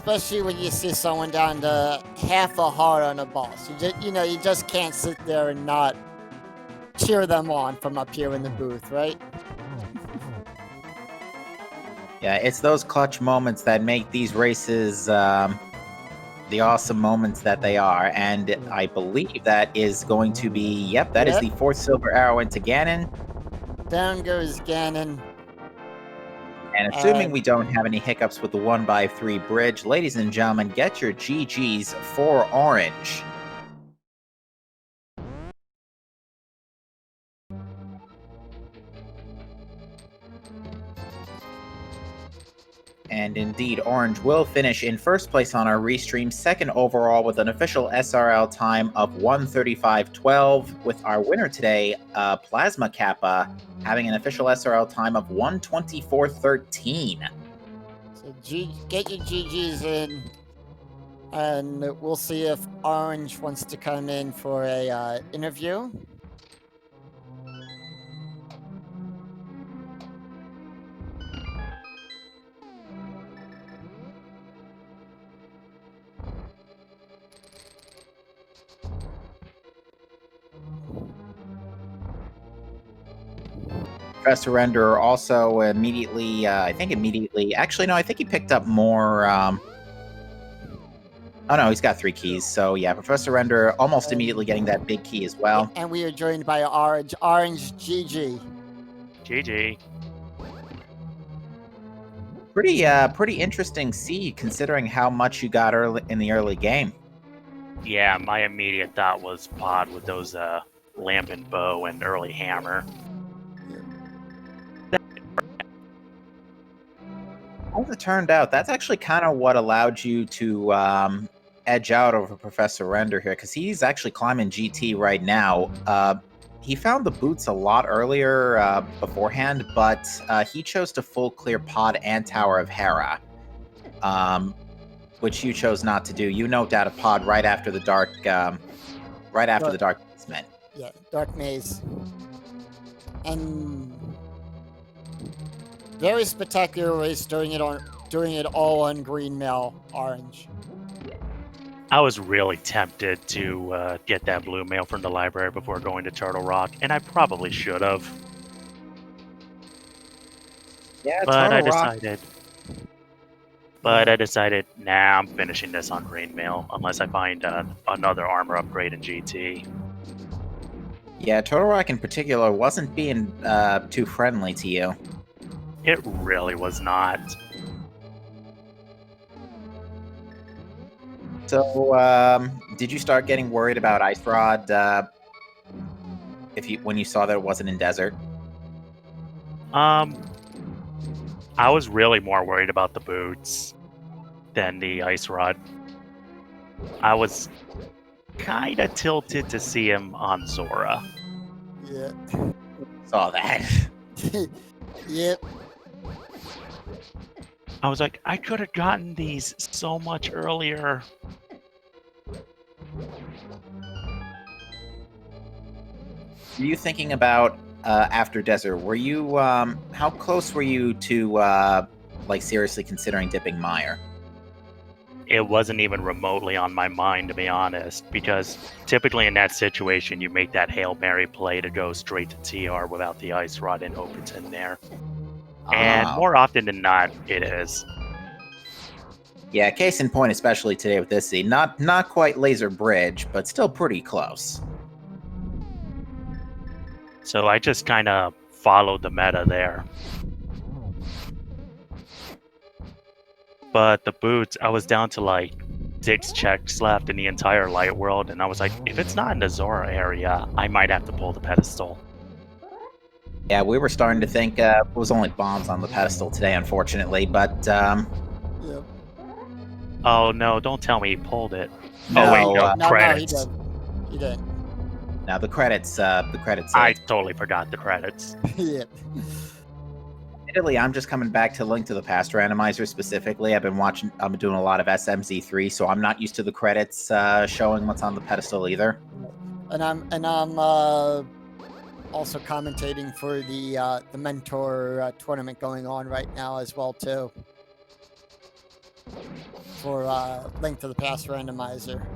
Especially when you see someone down to half a heart on a boss. You just can't sit there and not cheer them on from up here in the booth, right? Yeah, it's those clutch moments that make these races the awesome moments that they are. And I believe that is going to be, that is the 4th silver arrow into Ganon. Down goes Ganon. And assuming we don't have any hiccups with the 1x3 bridge, ladies and gentlemen, get your GGs for Orange. And indeed, Orange will finish in first place on our restream, second overall with an official SRL time of 1:35.12, with our winner today, Plasma Kappa, having an official SRL time of 1:24.13. So get your GGs in, and we'll see if Orange wants to come in for a interview. Professor Render also immediately, actually, no, I think he picked up more, oh no, he's got 3 keys, so yeah, Professor Render almost immediately getting that big key as well. And we are joined by Orange. Orange, GG. GG. Pretty interesting seed, considering how much you got in the early game. Yeah, my immediate thought was pod with those lamp and bow and early hammer. As it turned out, that's actually kind of what allowed you to edge out over Professor Render here, because he's actually climbing GT right now. He found the boots a lot earlier beforehand, but he chose to full clear pod and Tower of Hera, which you chose not to do. You noped out a pod right after the dark, the dark basement. Yeah, dark maze. And very spectacular race, doing it all on green mail, Orange. I was really tempted to get that blue mail from the library before going to Turtle Rock, and I probably should have. Yeah, but I Rock. decided, nah, I'm finishing this on green mail unless I find another armor upgrade in GT. Yeah, Turtle Rock in particular wasn't being too friendly to you. It really was not. So, did you start getting worried about Ice Rod when you saw that it wasn't in desert? I was really more worried about the boots than the ice rod. I was kind of tilted to see him on Zora. Yeah. Saw that. Yep. I was like, I could have gotten these so much earlier. Were you thinking about after Desert? Were you how close were you to like seriously considering dipping Meyer? It wasn't even remotely on my mind, to be honest, because typically in that situation, you make that Hail Mary play to go straight to TR without the Ice Rod and hope it's in there. And Ah. more often than not, it is. Yeah, case in point, especially today with this seed. Not quite Laser Bridge, but still pretty close. So I just kind of followed the meta there. But the boots, I was down to like 6 checks left in the entire light world, and I was like, if it's not in the Zora area, I might have to pull the pedestal. Yeah, we were starting to think it was only bombs on the pedestal today, unfortunately, but Yep. Oh no, don't tell me he pulled it. no, Oh wait, no, No, credits. he did. He did. Now the credits. I totally forgot the credits. Yep. Admittedly, I'm just coming back to Link to the Past Randomizer specifically. I've been doing a lot of SMZ3, so I'm not used to the credits showing what's on the pedestal either. And I'm also commentating for the mentor tournament going on right now as well too. For Link to the Past Randomizer.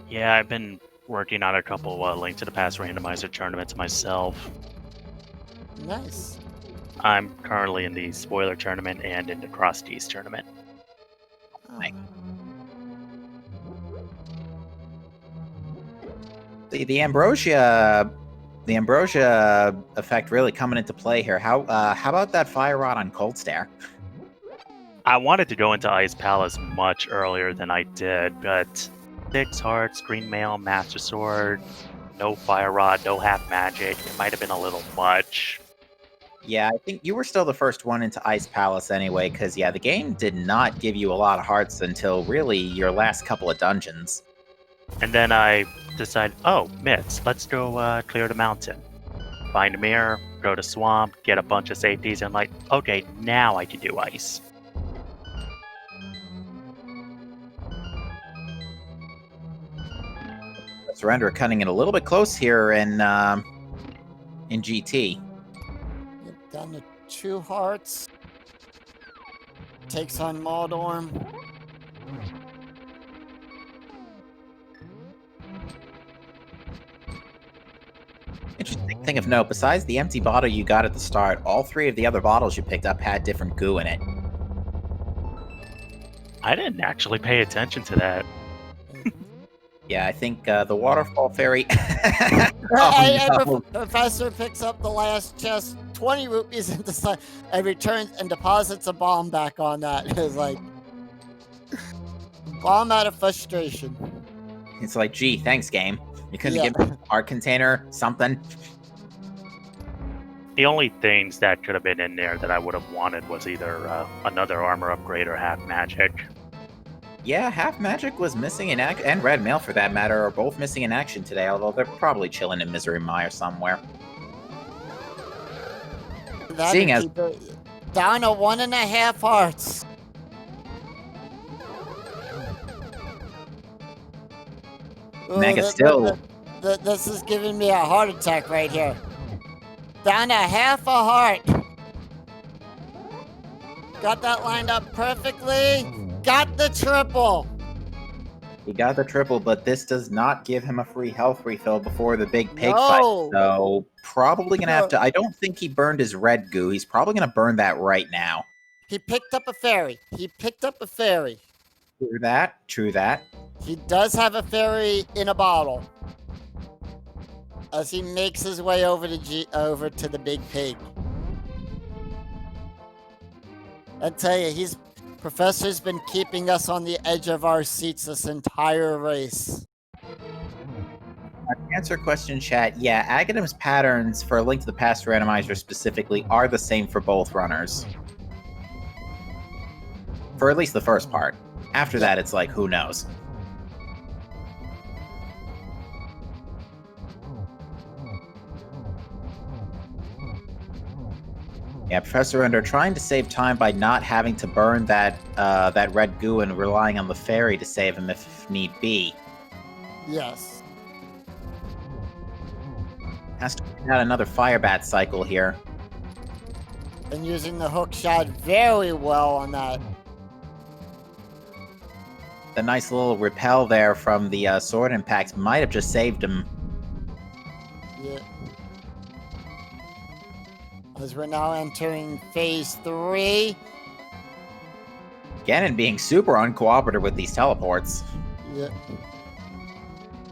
Yeah, I've been working on a couple Link to the Past Randomizer tournaments myself. Nice. I'm currently in the Spoiler tournament and in the Crosties tournament. Oh. The Ambrosia effect really coming into play here. How about that Fire Rod on Cold Stare? I wanted to go into Ice Palace much earlier than I did, but 6 hearts, Green Mail, Master Sword, no Fire Rod, no Half Magic. It might have been a little much. Yeah, I think you were still the first one into Ice Palace anyway, because yeah, the game did not give you a lot of hearts until really your last couple of dungeons. And then I decided, oh, myths, let's go clear the mountain. Find a mirror, go to swamp, get a bunch of safeties, and like, okay, now I can do ice. Surrender cutting it a little bit close here in GT. Yep, down to 2 hearts. Takes on Maldorm. Interesting thing of note, besides the empty bottle you got at the start, all 3 of the other bottles you picked up had different goo in it. I didn't actually pay attention to that. Yeah, I think the Waterfall Fairy... The professor picks up the last chest, 20 rupees into side, and returns and deposits a bomb back on that. It's like bomb out of frustration. It's like, gee, thanks, game. You couldn't give me a heart container, something. The only things that could have been in there that I would have wanted was either another armor upgrade or half magic. Yeah, half magic was missing in action, and red mail for that matter, are both missing in action today, although they're probably chilling in Misery Mire somewhere. Seeing as down to 1.5 hearts. Mega still. This is giving me a heart attack right here. Down to half a heart. Got that lined up perfectly. Got the triple. He got the triple, but this does not give him a free health refill before the big pig No. fight. So probably gonna have to. I don't think he burned his red goo. He's probably gonna burn that right now. He picked up a fairy. True that. True that. He does have a fairy in a bottle. As he makes his way over to the big pig. I tell you, Professor's been keeping us on the edge of our seats this entire race. To answer question, chat, yeah, Aghanim patterns for Link to the Past Randomizer specifically are the same for both runners. For at least the first part. After that, it's like, who knows? Yeah, Professor Ender trying to save time by not having to burn that that red goo and relying on the fairy to save him if need be. Yes. Has to put out another fire bat cycle here. And using the hook shot very well on that. The nice little repel there from the sword impact might have just saved him. Yeah. As we're now entering phase 3. Ganon being super uncooperative with these teleports. Yeah.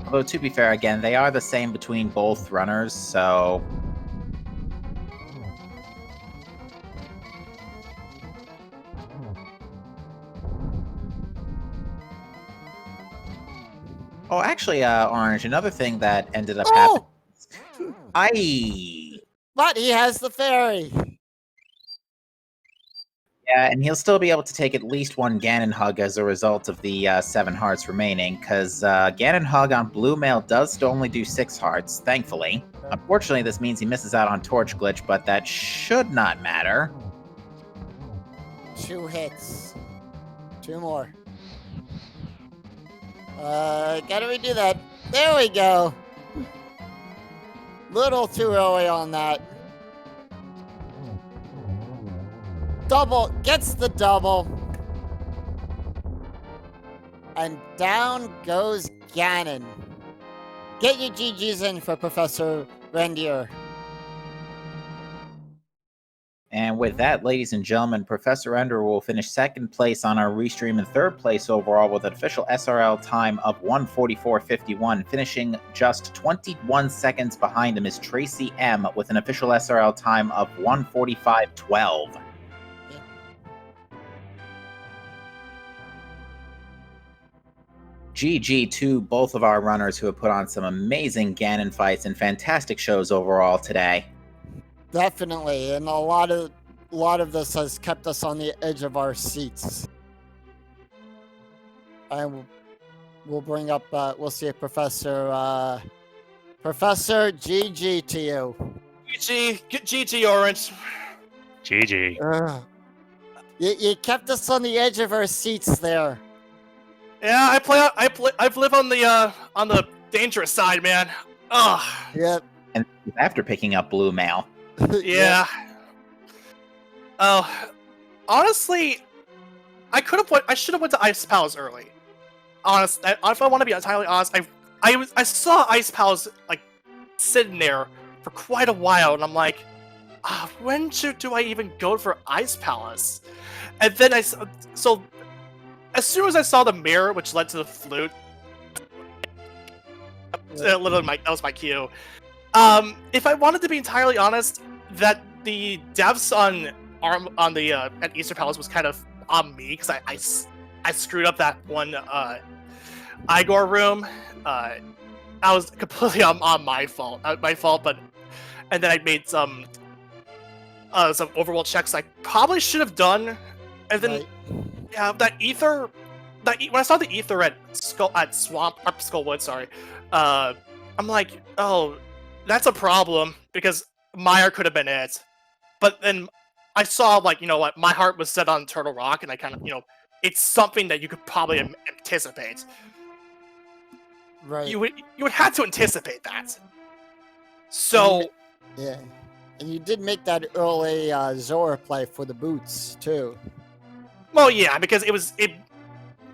Although, to be fair, again, they are the same between both runners, so... Oh, actually, Orange, another thing that ended up happening... But he has the fairy. Yeah, and he'll still be able to take at least one Ganon Hug as a result of the 7 hearts remaining, because Ganon Hug on Blue Mail does only do 6 hearts, thankfully. Unfortunately, this means he misses out on Torch Glitch, but that should not matter. 2 hits. 2 more. Gotta redo that. There we go. Little too early on that. Double, gets the double. And down goes Ganon. Get your GGs in for Professor Rendier. And with that, ladies and gentlemen, Professor Ender will finish 2nd place on our restream and 3rd place overall with an official SRL time of 1:44.51. Finishing just 21 seconds behind him is Tracy M with an official SRL time of 1:45.12. GG to both of our runners who have put on some amazing Ganon fights and fantastic shows overall today. Definitely, and a lot of this has kept us on the edge of our seats. And we'll bring up, we'll see if Professor GG to you. GG, Orange. GG. You kept us on the edge of our seats there. Yeah, I've lived on the dangerous side, man. Ugh. Yep. And after picking up Blue Mail. Yeah. Oh, honestly, I should have went to Ice Palace early. Honest, if I want to be entirely honest, I saw Ice Palace like sitting there for quite a while, and I'm like, when do I even go for Ice Palace? And then so as soon as I saw the mirror, which led to the flute, literally that was my cue. If I wanted to be entirely honest, that the devs at Easter Palace was kind of on me because I screwed up that one Igor room. I was completely on my fault, but and then I made some overworld checks I probably should have done, and then yeah, that ether. When I saw the ether at Skullwood, sorry, I'm like, oh, that's a problem because Meyer could have been it. But then I saw, like, you know what, my heart was set on Turtle Rock, and I kind of, it's something that you could probably anticipate. Right. You would have to anticipate that. So yeah, and you did make that early Zora play for the boots too. Well, yeah, because I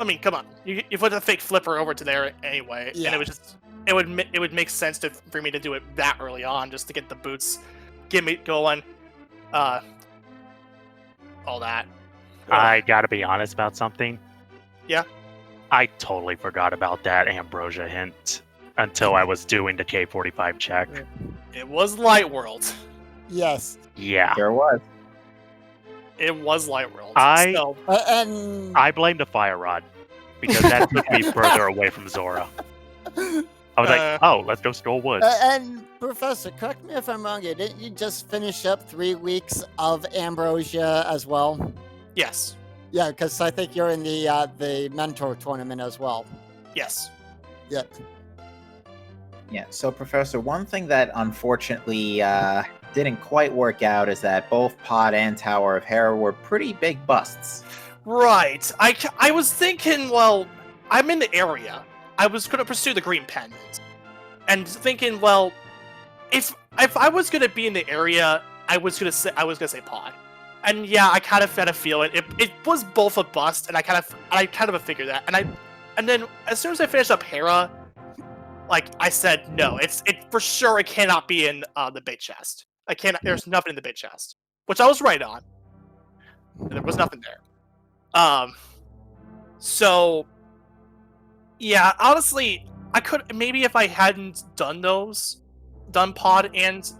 mean, come on, you put a fake flipper over to there anyway, yeah. And it was just it would make sense for me to do it that early on, just to get the boots, get me going, all that. I gotta be honest about something. Yeah. I totally forgot about that Ambrosia hint until I was doing the K45 check. It was Light World. Yes. Yeah. There was. It was Light World. And I blame the Fire Rod because that took me further away from Zora. I was like, oh, let's go Skull Woods. And Professor, correct me if I'm wrong here. Didn't you just finish up 3 weeks of Ambrosia as well? Yes. Yeah, because I think you're in the mentor tournament as well. Yes. Yeah. Yeah, so Professor, one thing that unfortunately didn't quite work out is that both Pod and Tower of Hera were pretty big busts. Right. I was thinking, well, I'm in the area. I was going to pursue the green pendant. And thinking, well, if I was going to be in the area, I was going to say Pod. And yeah, I kind of had a feeling it was both a bust, and I kind of figured that. And then as soon as I finished up Hera, like I said, no, it for sure it cannot be in the big chest. There's nothing in the big chest, which I was right on. There was nothing there. So yeah, honestly, I could maybe if I hadn't done Pod and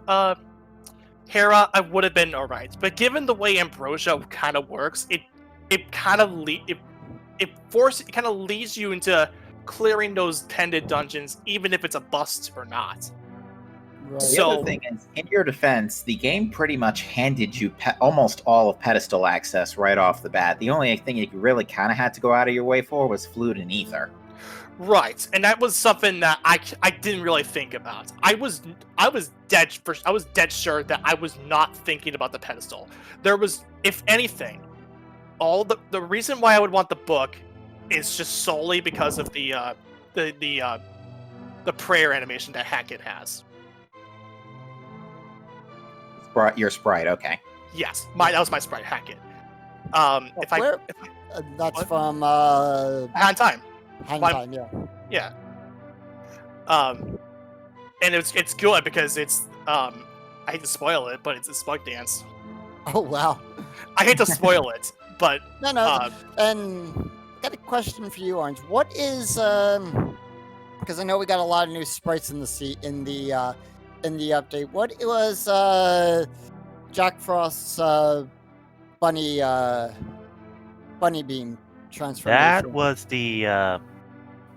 Hera, I would have been alright. But given the way Ambrosia kind of works, it kind of leads you into clearing those pendant dungeons, even if it's a bust or not. Right. The other thing is, in your defense, the game pretty much handed you almost all of pedestal access right off the bat. The only thing you really kind of had to go out of your way for was Flute and Ether. Right, and that was something that I didn't really think about. I was dead sure that I was not thinking about the pedestal. There was, if anything, all the reason why I would want the book is just solely because of the prayer animation that Hackett has. Your sprite, okay. Yes, that was my sprite, Hackett. That's what? from Hand Time. Hang Time, yeah. Yeah. And it's good because it's I hate to spoil it, but it's a Spike Dance. Oh wow. I hate to spoil it, but No. And got a question for you, Orange. What is because I know we got a lot of new sprites in the update. What was Jack Frost's bunny beam transformation? That was the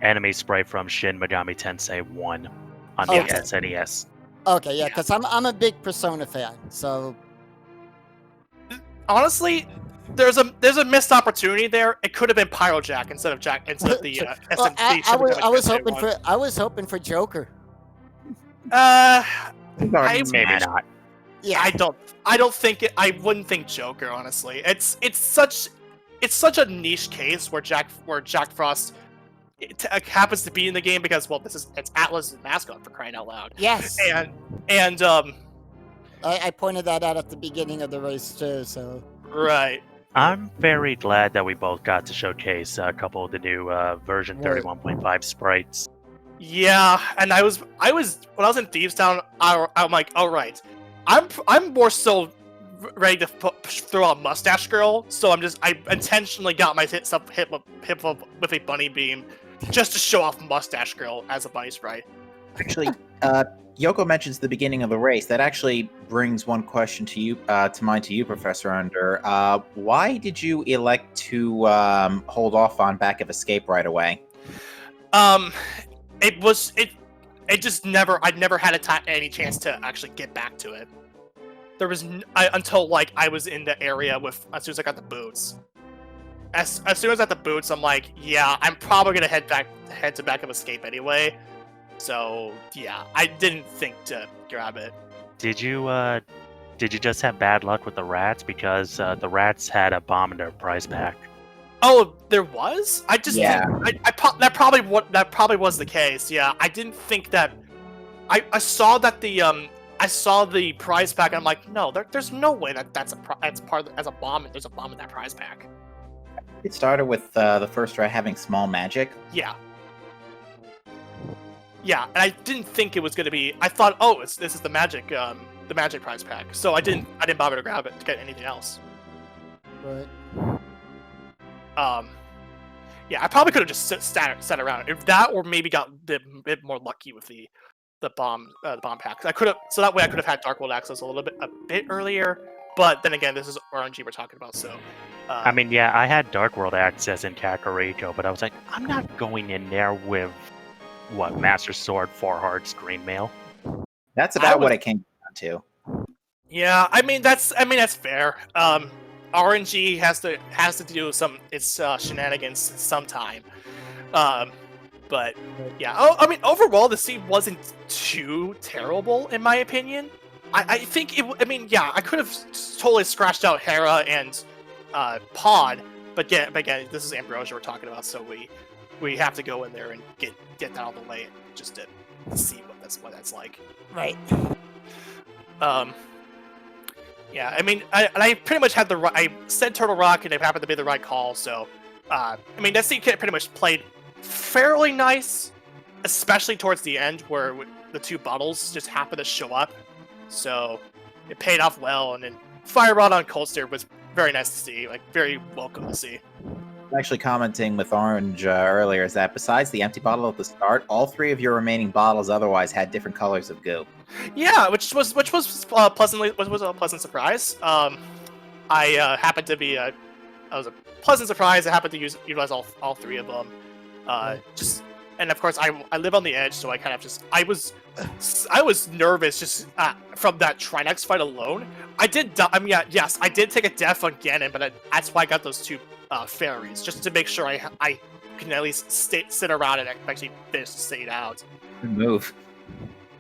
anime sprite from Shin Megami Tensei 1 on the SNES. Okay, yeah, because I'm a big Persona fan, so honestly, there's a missed opportunity there. It could have been Pyrojack instead of the well, I was hoping for Joker. Maybe not. Yeah, I don't think it. I wouldn't think Joker, honestly. It's such a niche case where Jack Frost happens to be in the game because, well, it's Atlas' mascot, for crying out loud. Yes. And I pointed that out at the beginning of the race too. So right. I'm very glad that we both got to showcase a couple of the new version 31.5 sprites. Yeah, and I was when I was in Thieves Town, I'm like, all right, I'm more so ready to throw out Mustache Girl, so I intentionally got my hit up with a bunny beam just to show off Mustache Girl as a bunny sprite. Actually, Yoko mentions the beginning of the race. That actually brings one question to mind to you, Professor Under. Why did you elect to hold off on Back of Escape right away? It just never. I'd never had any chance to actually get back to it. There was until like I was in the area as soon as I got the boots. As soon as I got the boots, I'm like, yeah, I'm probably gonna head to Back of Escape anyway. So yeah, I didn't think to grab it. Did you just have bad luck with the rats because the rats had a bomb in their prize pack? Oh, there was? I just yeah. that probably was the case. Yeah, I didn't think that. I saw that I saw the prize pack and I'm like, no, there's no way that's part as a bomb. There's a bomb in that prize pack. It started with the first rat having small magic. Yeah. Yeah, and I didn't think it was gonna be. I thought, oh, this is the magic prize pack. So I didn't bother to grab it to get anything else. Right. Yeah, I probably could have just sat around if that, or maybe got a bit more lucky with the bomb pack. I could have, so that way I could have had Dark World access a bit earlier. But then again, this is RNG we're talking about, so. I mean, yeah, I had Dark World access in Kakariko, but I was like, I'm not going in there with Master Sword, 4 Hearts, Green Mail. That's about what it came down to. Yeah, I mean that's fair. RNG has to do its shenanigans sometime. But yeah, I mean overall the scene wasn't too terrible in my opinion. I think I mean, yeah, I could have totally scratched out Hera and Pod, but again, this is Ambrosia we're talking about, so we have to go in there and get that out of the way just to see what that's like. Right. Yeah, I mean, I pretty much had I said Turtle Rock, and it happened to be the right call. So, I mean, that scene pretty much played fairly nice, especially towards the end where the two bottles just happened to show up. So it paid off well, and then Fire Rod on Coldster was very nice to see, like very welcome to see. Actually commenting with Orange earlier is that besides the empty bottle at the start, all 3 of your remaining bottles otherwise had different colors of goo. Yeah, which was a pleasant surprise. I happened to be I was a pleasant surprise. I happened to utilize all 3 of them. And of course I live on the edge, so I kind of just I was nervous just from that Trinex fight alone. I did yes, I did take a death on Ganon, but that's why I got those 2 fairies, just to make sure I can at least sit around and actually finish the state out. Good move.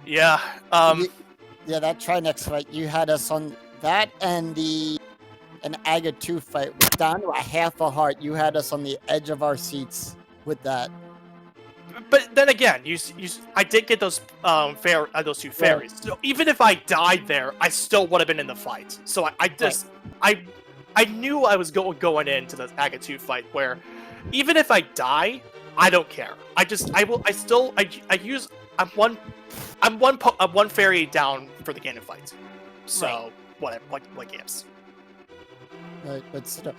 Yeah. Yeah, that Trinex fight, you had us on that and an Aga 2 fight was down to a half a heart. You had us on the edge of our seats with that. But then again, I did get those 2 fairies. So even if I died there, I still would have been in the fight. So I knew I was going into the Aga 2 fight where even if I die, I don't care. I'm one fairy down for the Ganon fight. So Right. whatever, like games. Right, but still.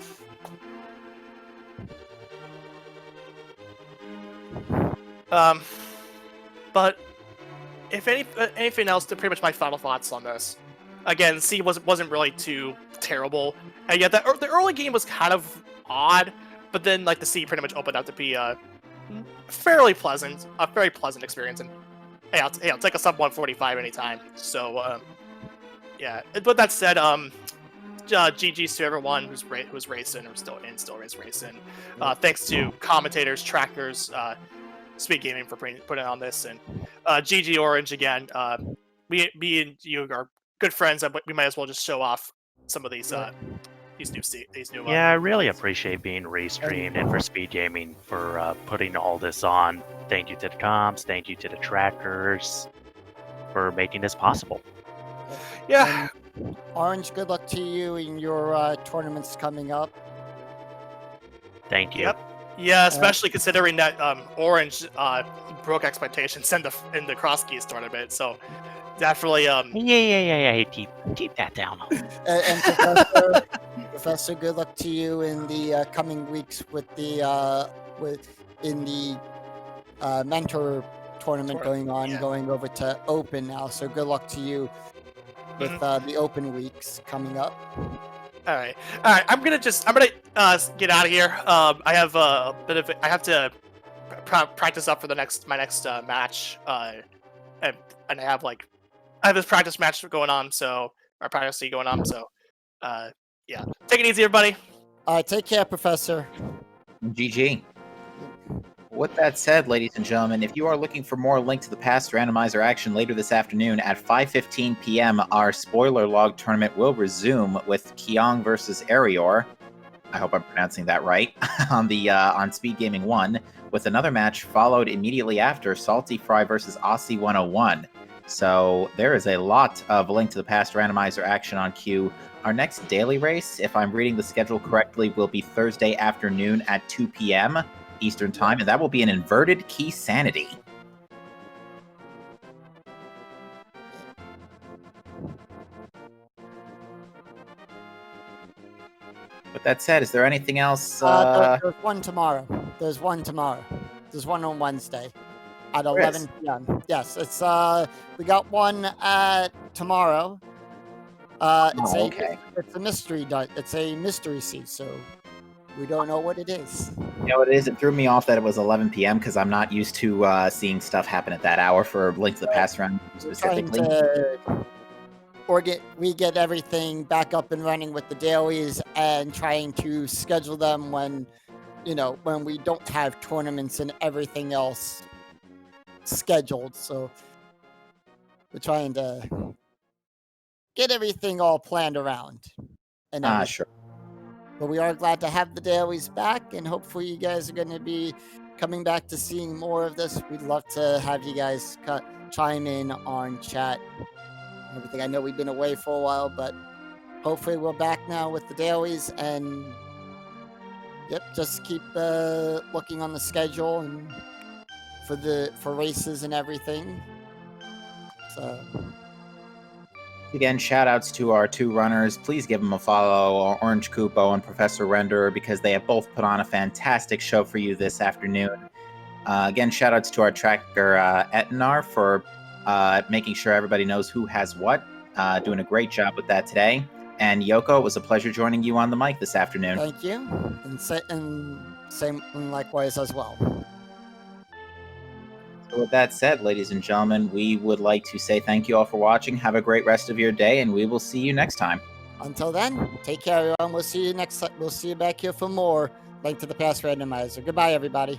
But if anything else, pretty much my final thoughts on this. Again, C wasn't really too terrible, and yet the early game was kind of odd, but then like the C pretty much opened up to be a very pleasant experience. And hey, I'll take a sub 145 anytime. So yeah. With that said, GG's to everyone who's racing or still racing. Thanks to commentators, trackers, Speed Gaming for putting on this, and GG Orange again. Me and you are good friends, but we might as well just show off some of these new. Yeah, I really appreciate being restreamed, and for Speed Gaming for putting all this on. Thank you to the comps, thank you to the trackers for making this possible. Yeah. And Orange, good luck to you in your tournaments coming up. Thank you. Yep. Yeah, especially considering that Orange broke expectations in the Cross Keys tournament, so definitely. Yeah. Keep that down. And Professor, good luck to you in the coming weeks with the mentor tournament going on, yeah. going over to Open now. So good luck to you with the Open weeks coming up. All right. I'm gonna get out of here. I have I have to practice up for my next match. And I have this practice match going on, so our practice league going on. So, yeah. Take it easy, everybody. All right, take care, Professor. GG. With that said, ladies and gentlemen, if you are looking for more Link to the Past randomizer action later this afternoon at 5:15 p.m., our spoiler log tournament will resume with Kyong versus Arior. I hope I'm pronouncing that right. on Speed Gaming 1, with another match followed immediately after Salty Fry versus Aussie 101. So there is a lot of Link to the Past randomizer action on queue. Our next daily race, if I'm reading the schedule correctly, will be Thursday afternoon at 2 p.m. Eastern Time, and that will be an inverted key sanity. With that said, is there anything else? There's one tomorrow. There's one on Wednesday at 11 p.m. Yes, it's we got one tomorrow. Okay. It's a mystery. It's a mystery seat, so we don't know what it is. You know what it is? It threw me off that it was 11 p.m. because I'm not used to seeing stuff happen at that hour for Link to the Past round specifically. We get everything back up and running with the dailies and trying to schedule them when we don't have tournaments and everything else scheduled. So we're trying to get everything all planned around. And everything. Sure. But we are glad to have the dailies back, and hopefully you guys are going to be coming back to seeing more of this. We'd love to have you guys chime in on chat and everything. I know we've been away for a while, but hopefully we're back now with the dailies, and just keep looking on the schedule and for races and everything. So again, shout outs to our 2 runners. Please give them a follow, Orange Kupo and Professor Renderer, because they have both put on a fantastic show for you this afternoon. Again, shout outs to our tracker Etinar for making sure everybody knows who has what. Doing a great job with that today. And Yoko, it was a pleasure joining you on the mic this afternoon. Thank you, and same likewise as well. So with that said, ladies and gentlemen, we would like to say thank you all for watching. Have a great rest of your day, and we will see you next time. Until then, take care, everyone. We'll see you back here for more Link to the Past Randomizer. Goodbye, everybody.